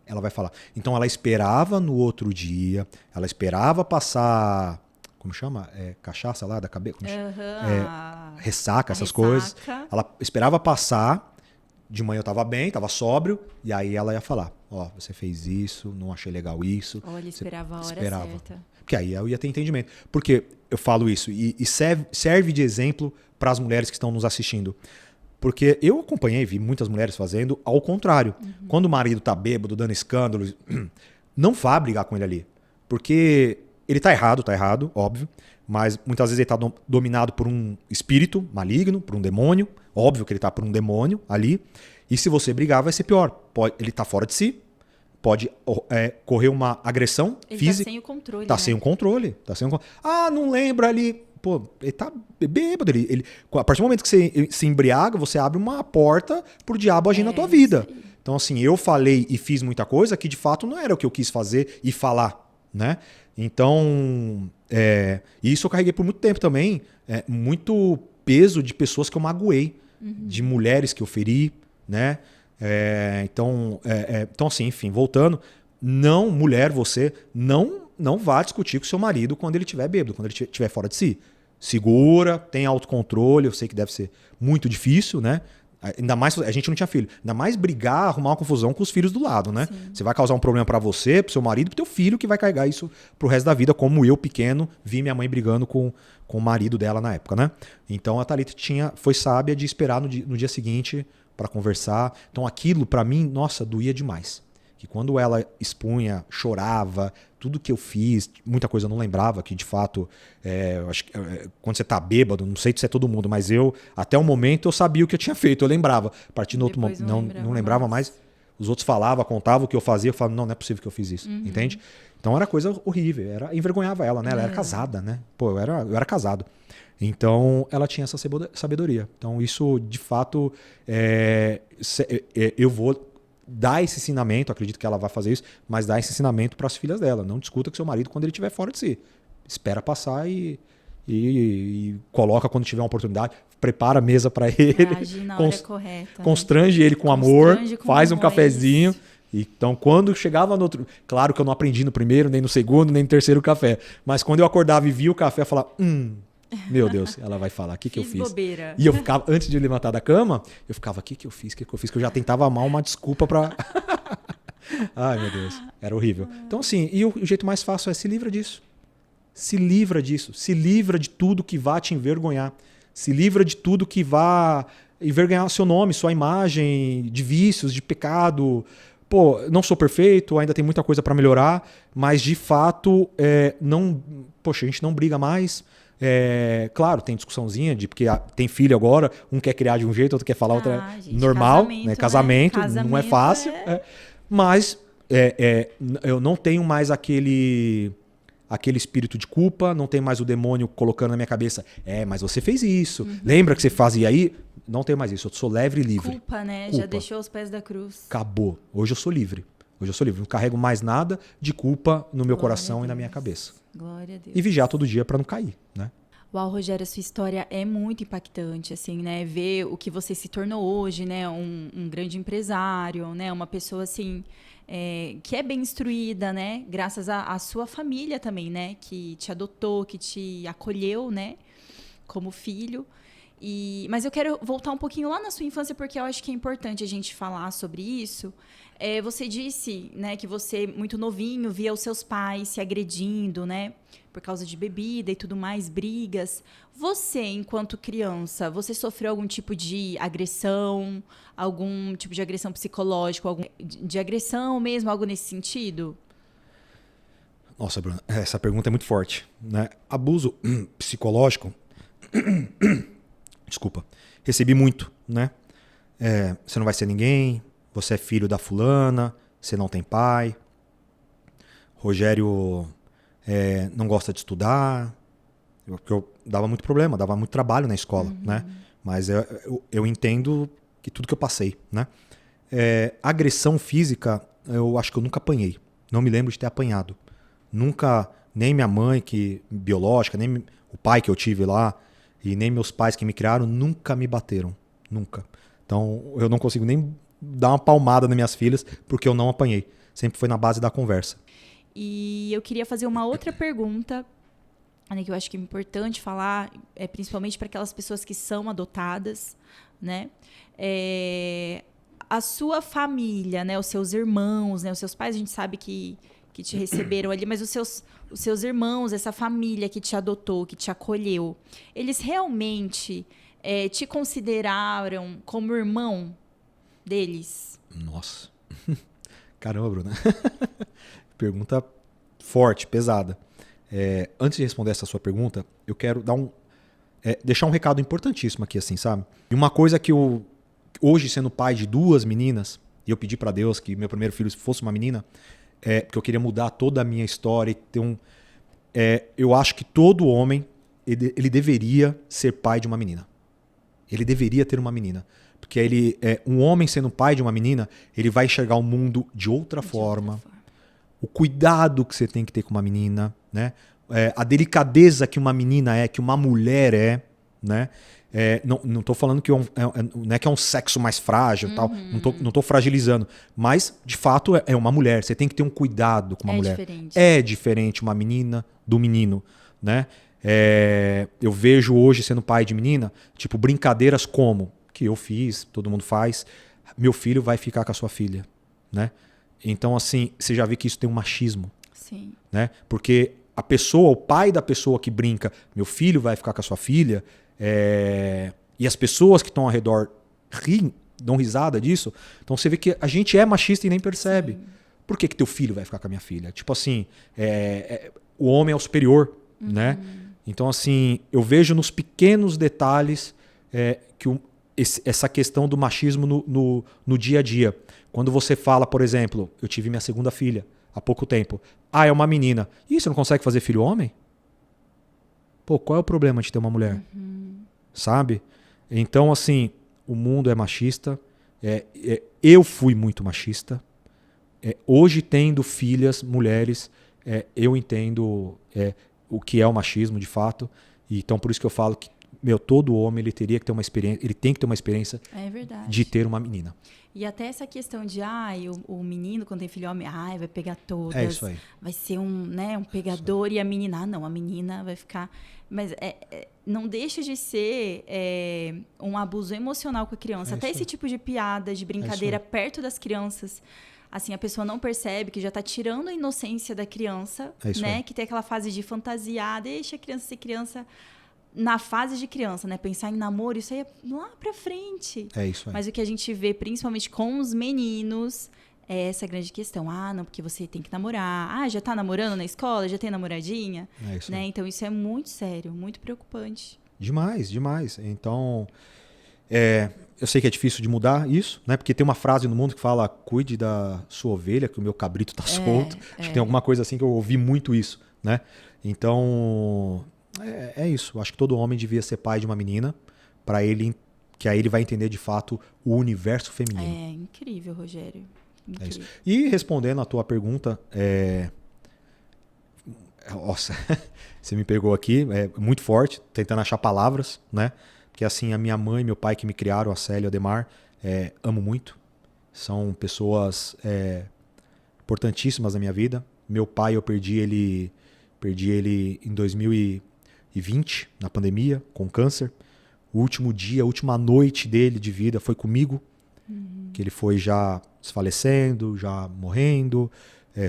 ela vai falar. Então ela esperava no outro dia, ela esperava passar... Como chama? Cachaça lá da cabeça? Ressaca, essas coisas. Ela esperava passar... De manhã eu tava bem, tava sóbrio, e aí ela ia falar, você fez isso, não achei legal isso. Olha, esperava a hora certa. Porque aí eu ia ter entendimento. Porque eu falo isso, e serve de exemplo para as mulheres que estão nos assistindo. Porque eu acompanhei, vi muitas mulheres fazendo ao contrário. Quando o marido tá bêbado, dando escândalo, não vá brigar com ele ali. Porque ele tá errado, óbvio, mas muitas vezes ele tá dominado por um espírito maligno, por um demônio. Óbvio que ele tá por um demônio ali. E se você brigar, vai ser pior. Ele tá fora de si. Pode correr uma agressão física. Ele tá sem o controle. Tá sem o controle. Não lembra ali. Pô, ele tá bêbado. A partir do momento que você se embriaga, você abre uma porta pro diabo agir na tua vida. Então, assim, eu falei e fiz muita coisa que de fato não era o que eu quis fazer e falar, né? Então, isso eu carreguei por muito tempo também. Muito peso de pessoas que eu magoei. De mulheres que eu feri, né? Então, assim, enfim, voltando, mulher, você não vá discutir com seu marido quando ele estiver bêbado, quando ele estiver fora de si. Segura, tem autocontrole, eu sei que deve ser muito difícil, né? Ainda mais, a gente não tinha filho, ainda mais brigar, arrumar uma confusão com os filhos do lado, né? Sim. Você vai causar um problema pra você, pro seu marido, pro teu filho, que vai carregar isso pro resto da vida, como eu, pequeno, vi minha mãe brigando com o marido dela na época, né? Então a Thalita foi sábia de esperar no dia seguinte pra conversar. Então aquilo, pra mim, nossa, doía demais. Que quando ela expunha, chorava, tudo que eu fiz, muita coisa eu não lembrava, que de fato, acho que, quando você tá bêbado, não sei se é todo mundo, mas até o momento, eu sabia o que eu tinha feito, eu lembrava. A partir do outro momento, não lembrava mais. Os outros falavam, contavam o que eu fazia, eu falava, não é possível que eu fiz isso, entende? Então era coisa horrível, envergonhava ela, né? Ela era casada, né? Pô, eu era casado. Então, ela tinha essa sabedoria. Então, isso, de fato, eu vou dar esse ensinamento, acredito que ela vai fazer isso, mas dar esse ensinamento para as filhas dela. Não discuta com seu marido quando ele estiver fora de si. Espera passar e coloca quando tiver uma oportunidade, prepara a mesa para ele, age na hora correta, constrange ele com amor, faz um cafezinho. Então, quando chegava no outro... Claro que eu não aprendi no primeiro, nem no segundo, nem no terceiro café. Mas quando eu acordava e via o café, eu falava... Meu Deus, ela vai falar, o que eu fiz? Bobeira. E eu ficava, antes de levantar da cama, eu ficava, o que eu fiz? Que eu já tentava amar uma desculpa pra... Ai, meu Deus, era horrível. Então, assim, e o jeito mais fácil é se livra disso. Se livra disso. Se livra de tudo que vá te envergonhar. Se livra de tudo que vá envergonhar seu nome, sua imagem, de vícios, de pecado. Pô, não sou perfeito, ainda tem muita coisa pra melhorar, mas de fato, poxa, a gente não briga mais. Claro, tem discussãozinha porque tem filho agora, um quer criar de um jeito, outro quer falar outra. Gente, normal, né? Casamento não é fácil. Mas eu não tenho mais aquele espírito de culpa, não tem mais o demônio colocando na minha cabeça, mas você fez isso. Lembra que você fazia aí? Não tenho mais isso, eu sou leve e livre. Culpa, né? Já deixou os pés da cruz. Acabou. Hoje eu sou livre. Não carrego mais nada de culpa no meu coração e na minha cabeça. Glória a Deus. E vigiar todo dia para não cair, né? Uau, Rogério, a sua história é muito impactante, assim, né? Ver o que você se tornou hoje, né? Um grande empresário, né? Uma pessoa, assim, que é bem instruída, né? Graças à sua família também, né? Que te adotou, que te acolheu, né? Como filho. Mas eu quero voltar um pouquinho lá na sua infância, porque eu acho que é importante a gente falar sobre isso. Você disse, né, que você, muito novinho, via os seus pais se agredindo, né? Por causa de bebida e tudo mais, brigas. Você, enquanto criança, você sofreu algum tipo de agressão? Algum tipo de agressão psicológica? De agressão mesmo? Algo nesse sentido? Nossa, Bruna, essa pergunta é muito forte, né? Abuso psicológico, desculpa, recebi muito, né? Você não vai ser ninguém, você é filho da fulana, você não tem pai, Rogério não gosta de estudar, porque eu dava muito problema, dava muito trabalho na escola, né? Mas eu entendo que tudo que eu passei, né? Agressão física, eu acho que eu nunca apanhei, não me lembro de ter apanhado. Nunca, nem minha mãe biológica, nem o pai que eu tive lá, e nem meus pais que me criaram, nunca me bateram. Nunca. Então, eu não consigo nem dar uma palmada nas minhas filhas, porque eu não apanhei. Sempre foi na base da conversa. E eu queria fazer uma outra pergunta, né, que eu acho que é importante falar, principalmente para aquelas pessoas que são adotadas, né? A sua família, né, os seus irmãos, né, os seus pais, a gente sabe que te receberam ali, mas os seus irmãos, essa família que te adotou, que te acolheu, eles realmente te consideraram como irmão deles? Nossa. Caramba, Bruna. Pergunta forte, pesada. Antes de responder essa sua pergunta, eu quero deixar um recado importantíssimo aqui, assim, sabe? E uma coisa que eu, hoje sendo pai de 2 meninas, e eu pedi para Deus que meu primeiro filho fosse uma menina, porque eu queria mudar toda a minha história e ter eu acho que todo homem ele deveria ser pai de uma menina. Ele deveria ter uma menina. Porque um homem sendo pai de uma menina, ele vai enxergar o mundo de outra forma. O cuidado que você tem que ter com uma menina, né? A delicadeza que uma menina que uma mulher né? Não estou falando que não é que é um sexo mais frágil, tal. Não tô fragilizando. Mas, de fato, é uma mulher. Você tem que ter um cuidado com uma mulher. Diferente. É diferente uma menina do menino, né? Eu vejo hoje, sendo pai de menina, tipo, brincadeiras como, que eu fiz, todo mundo faz, meu filho vai ficar com a sua filha, né? Então, assim, você já vê que isso tem um machismo. Sim. Né? Porque a pessoa, o pai da pessoa que brinca, meu filho vai ficar com a sua filha, e as pessoas que estão ao redor riem, dão risada disso. Então você vê que a gente é machista e nem percebe. Sim. Por que teu filho vai ficar com a minha filha? Tipo assim, o homem é o superior, né? Então assim, eu vejo nos pequenos detalhes que essa questão do machismo no dia a dia. Quando você fala, por exemplo, eu tive minha segunda filha há pouco tempo. É uma menina. E você não consegue fazer filho homem? Pô, qual é o problema de ter uma mulher? Sabe? Então, assim, o mundo é machista. Eu fui muito machista. Hoje, tendo filhas, mulheres, eu entendo o que é o machismo, de fato. E, então, por isso que eu falo que todo homem ele teria que ter uma experiência, ele tem que ter uma experiência de ter uma menina. E até essa questão de, o menino, quando tem filho homem, vai pegar todas. É isso aí. Vai ser um pegador, e a menina, não, a menina vai ficar... Mas não deixa de ser um abuso emocional com a criança. Até esse tipo de piada, de brincadeira perto das crianças, assim, a pessoa não percebe que já está tirando a inocência da criança, né? Que tem aquela fase de fantasiar, deixa a criança ser criança... Na fase de criança, né? Pensar em namoro, isso aí é lá pra frente. É isso aí. Mas o que a gente vê, principalmente com os meninos, é essa grande questão. Não, porque você tem que namorar. Já tá namorando na escola? Já tem namoradinha? É isso né? aí. Então, isso é muito sério, muito preocupante. Demais, demais. Então, eu sei que é difícil de mudar isso, né? Porque tem uma frase no mundo que fala, cuide da sua ovelha, que o meu cabrito tá solto. Acho que tem alguma coisa assim que eu ouvi muito isso, né? Então... É isso. Acho que todo homem devia ser pai de uma menina, para ele, que aí ele vai entender de fato o universo feminino. É incrível, Rogério. Incrível. É isso. E respondendo a tua pergunta, Nossa, você me pegou aqui, é muito forte, tentando achar palavras, né? Porque assim, a minha mãe e meu pai que me criaram, a Célia e o Ademar, amo muito. São pessoas importantíssimas na minha vida. Meu pai, eu perdi ele em 2020, na pandemia, com câncer. O último dia, a última noite dele de vida foi comigo, que ele foi já desfalecendo, já morrendo,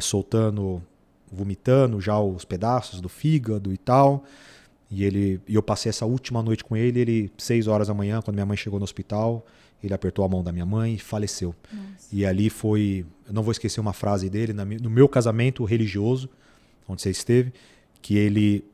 soltando, vomitando já os pedaços do fígado e tal. E eu passei essa última noite com ele, 6 horas da manhã, quando minha mãe chegou no hospital, ele apertou a mão da minha mãe e faleceu. Nossa. E ali foi, eu não vou esquecer uma frase dele, no meu casamento religioso, onde você esteve, que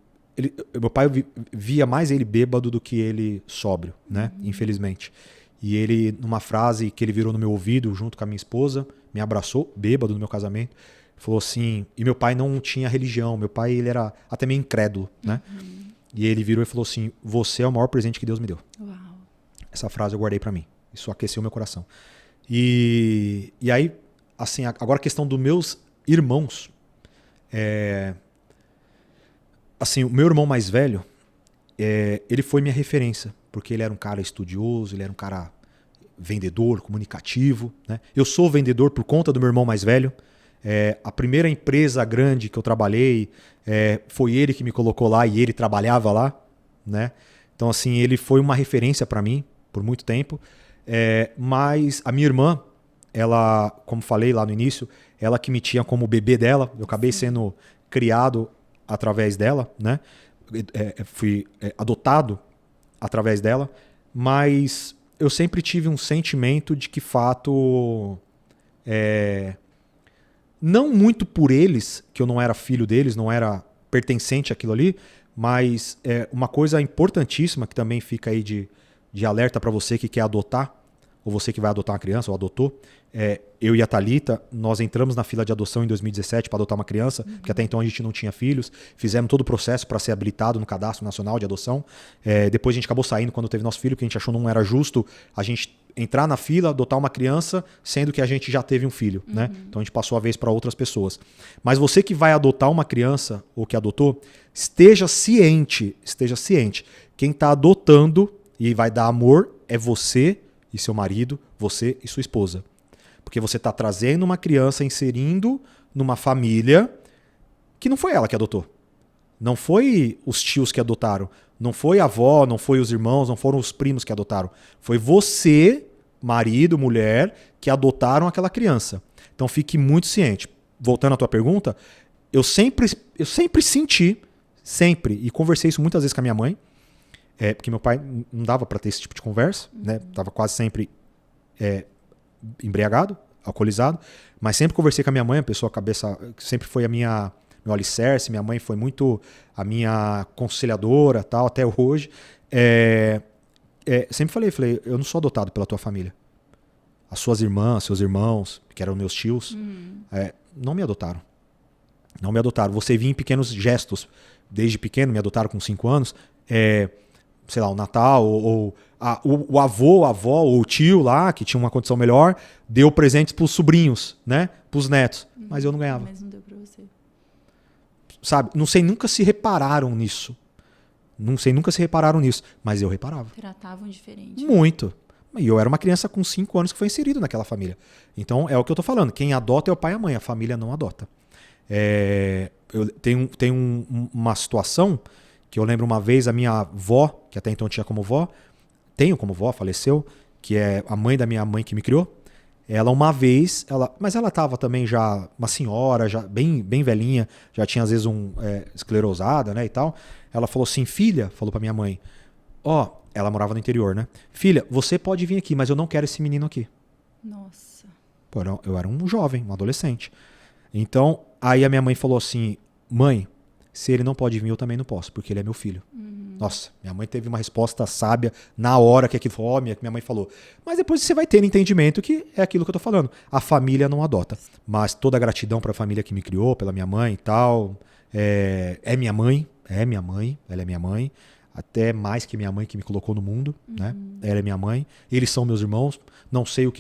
meu pai via mais ele bêbado do que ele sóbrio, né? Infelizmente. E ele, numa frase que ele virou no meu ouvido, junto com a minha esposa, me abraçou, bêbado no meu casamento, falou assim, e meu pai não tinha religião, meu pai ele era até meio incrédulo, né? E ele virou e falou assim, você é o maior presente que Deus me deu. Uau. Essa frase eu guardei pra mim. Isso aqueceu meu coração. E aí, assim, agora a questão dos meus irmãos. Assim, o meu irmão mais velho, ele foi minha referência, porque ele era um cara estudioso, ele era um cara vendedor, comunicativo, né? Eu sou vendedor por conta do meu irmão mais velho. A primeira empresa grande que eu trabalhei, foi ele que me colocou lá e ele trabalhava lá, né? Então, assim, ele foi uma referência para mim por muito tempo. Mas a minha irmã, ela, como falei lá no início, ela que me tinha como bebê dela, eu acabei sendo criado através dela, né? Fui adotado através dela, mas eu sempre tive um sentimento de que, fato, não muito por eles, que eu não era filho deles, não era pertencente àquilo ali, mas uma coisa importantíssima que também fica aí de alerta para você que quer adotar, ou você que vai adotar uma criança, ou adotou. Eu e a Thalita, nós entramos na fila de adoção em 2017 para adotar uma criança, porque até então a gente não tinha filhos. Fizemos todo o processo para ser habilitado no Cadastro Nacional de Adoção. Depois a gente acabou saindo quando teve nosso filho, que a gente achou não era justo a gente entrar na fila, adotar uma criança, sendo que a gente já teve um filho, né? Então a gente passou a vez para outras pessoas. Mas você que vai adotar uma criança, ou que adotou, esteja ciente. Quem está adotando e vai dar amor é você e seu marido, você e sua esposa. Porque você está trazendo uma criança, inserindo numa família que não foi ela que adotou. Não foi os tios que adotaram. Não foi a avó, não foi os irmãos, não foram os primos que adotaram. Foi você, marido, mulher, que adotaram aquela criança. Então fique muito ciente. Voltando à tua pergunta, eu sempre senti, e conversei isso muitas vezes com a minha mãe, porque meu pai não dava para ter esse tipo de conversa, né? Tava quase sempre embriagado, alcoolizado, mas sempre conversei com a minha mãe, a pessoa cabeça, sempre foi meu alicerce, minha mãe foi muito a minha conselhadora, tal, até hoje. Sempre falei, eu não sou adotado pela tua família. As suas irmãs, seus irmãos, que eram meus tios, não me adotaram. Não me adotaram. Você via em pequenos gestos. Desde pequeno, me adotaram com 5 anos, sei lá, o Natal, ou o avô, a avó, ou o tio lá, que tinha uma condição melhor, deu presentes pros sobrinhos, né? Pros netos. Mas eu não ganhava. Mas não deu pra você. Sabe? Não sei, nunca se repararam nisso. Mas eu reparava. Tratavam diferente. Muito. E eu era uma criança com 5 anos que foi inserido naquela família. Então, é o que eu tô falando. Quem adota é o pai e a mãe. A família não adota. Eu tenho uma situação que eu lembro uma vez, a minha avó, que até então tinha como vó, faleceu, que é a mãe da minha mãe que me criou. Ela uma vez, mas ela estava também já uma senhora, já bem velhinha, já tinha às vezes esclerosada, né, e tal. Ela falou assim, filha, falou pra minha mãe, ela morava no interior, né? Filha, você pode vir aqui, mas eu não quero esse menino aqui. Nossa. Pô, eu era um jovem, um adolescente. Então, aí a minha mãe falou assim, mãe, se ele não pode vir, eu também não posso, porque ele é meu filho. Nossa, minha mãe teve uma resposta sábia na hora que aquilo falou, minha mãe falou. Mas depois você vai ter entendimento que é aquilo que eu tô falando. A família não adota. Mas toda a gratidão para a família que me criou, pela minha mãe e tal. Minha mãe, ela é minha mãe. Até mais que minha mãe que me colocou no mundo, né? Ela é minha mãe. Eles são meus irmãos. Não sei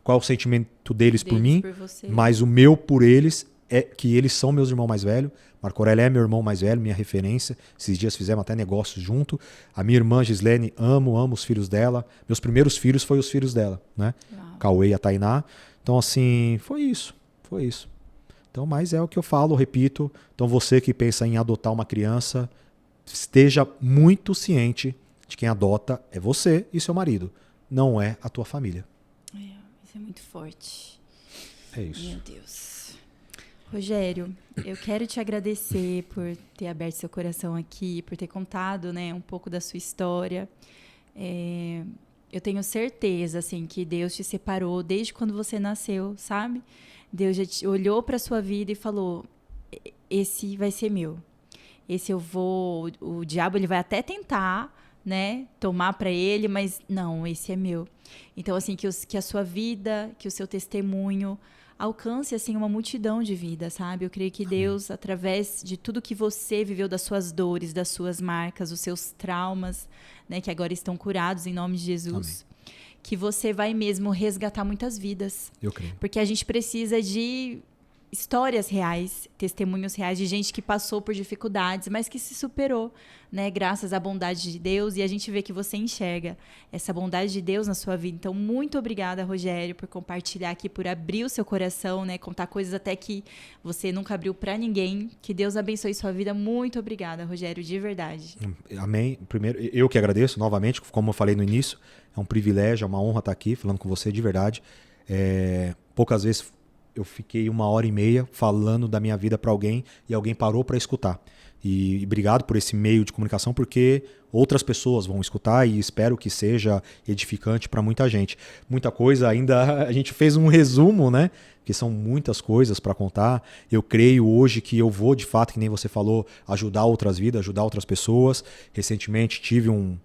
qual é o sentimento deles por mim, por você. mas o meu por eles é que eles são meus irmãos mais velhos. Marco Aurélio é meu irmão mais velho, minha referência. Esses dias fizemos até negócios junto. A minha irmã Gislene, amo os filhos dela. Meus primeiros filhos foram os filhos dela, né? Uau. Cauê e a Tainá. Então, assim, foi isso. Então, mas é o que eu falo, repito. Então, você que pensa em adotar uma criança, esteja muito ciente de quem adota é você e seu marido. Não é a tua família. Isso é muito forte. É isso. Meu Deus. Rogério, eu quero te agradecer por ter aberto seu coração aqui, por ter contado, né, um pouco da sua história. Eu tenho certeza, assim, que Deus te separou desde quando você nasceu, sabe? Deus já olhou para sua vida e falou: esse vai ser meu. Esse eu vou. O diabo ele vai até tentar, né, tomar para ele, mas não, esse é meu. Então, assim, que a sua vida, que o seu testemunho alcance, assim, uma multidão de vidas, sabe? Eu creio que Deus, através de tudo que você viveu, das suas dores, das suas marcas, os seus traumas, né, que agora estão curados em nome de Jesus, que você vai mesmo resgatar muitas vidas. Eu creio. Porque a gente precisa de histórias reais, testemunhos reais de gente que passou por dificuldades, mas que se superou, né, graças à bondade de Deus, e a gente vê que você enxerga essa bondade de Deus na sua vida. Então, muito obrigada, Rogério, por compartilhar aqui, por abrir o seu coração, né, contar coisas até que você nunca abriu para ninguém. Que Deus abençoe sua vida. Muito obrigada, Rogério, de verdade. Amém. Primeiro, eu que agradeço novamente, como eu falei no início, é um privilégio, é uma honra estar aqui falando com você de verdade. Poucas vezes eu fiquei 1h30 falando da minha vida para alguém e alguém parou para escutar. E obrigado por esse meio de comunicação, porque outras pessoas vão escutar e espero que seja edificante para muita gente. Muita coisa ainda, a gente fez um resumo, né? Que são muitas coisas para contar. Eu creio hoje que eu vou, de fato, que nem você falou, ajudar outras vidas, ajudar outras pessoas. Recentemente tive um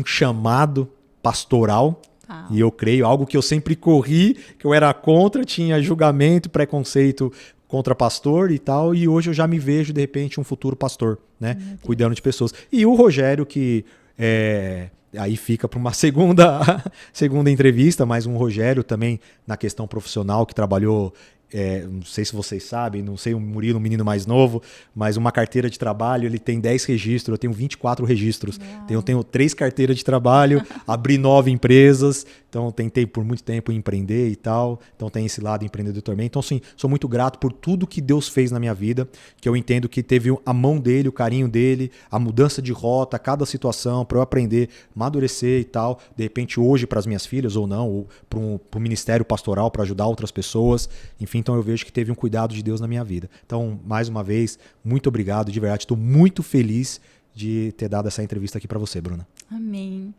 chamado pastoral. E eu creio, algo que eu sempre corri, que eu era contra, tinha julgamento, preconceito contra pastor e tal, e hoje eu já me vejo, de repente, um futuro pastor, né? Cuidando de pessoas. E o Rogério, que aí fica para uma segunda entrevista, mas um Rogério também na questão profissional, que trabalhou, não sei se vocês sabem, não sei, o Murilo, um menino mais novo, mas uma carteira de trabalho, ele tem 10 registros, eu tenho 24 registros. Eu tenho 3 carteiras de trabalho, abri 9 empresas, então tentei por muito tempo empreender e tal, então tem esse lado empreendedor também. Então, assim, sou muito grato por tudo que Deus fez na minha vida, que eu entendo que teve a mão dele, o carinho dele, a mudança de rota, cada situação, para eu aprender, amadurecer e tal. De repente, hoje, para as minhas filhas ou não, ou para o ministério pastoral, para ajudar outras pessoas, enfim. Então eu vejo que teve um cuidado de Deus na minha vida. Então, mais uma vez, muito obrigado, de verdade. Estou muito feliz de ter dado essa entrevista aqui para você, Bruna. Amém.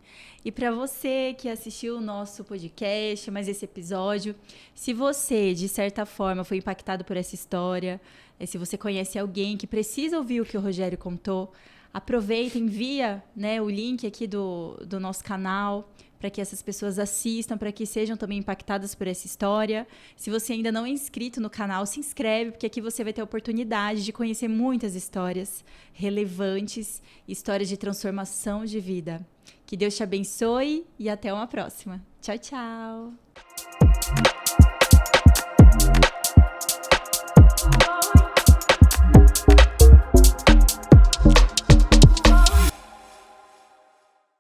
E para você que assistiu o nosso podcast, mais esse episódio, se você, de certa forma, foi impactado por essa história, se você conhece alguém que precisa ouvir o que o Rogério contou, aproveita, envia, né, o link aqui do nosso canal, para que essas pessoas assistam, para que sejam também impactadas por essa história. Se você ainda não é inscrito no canal, se inscreve, porque aqui você vai ter a oportunidade de conhecer muitas histórias relevantes, histórias de transformação de vida. Que Deus te abençoe e até uma próxima. Tchau, tchau!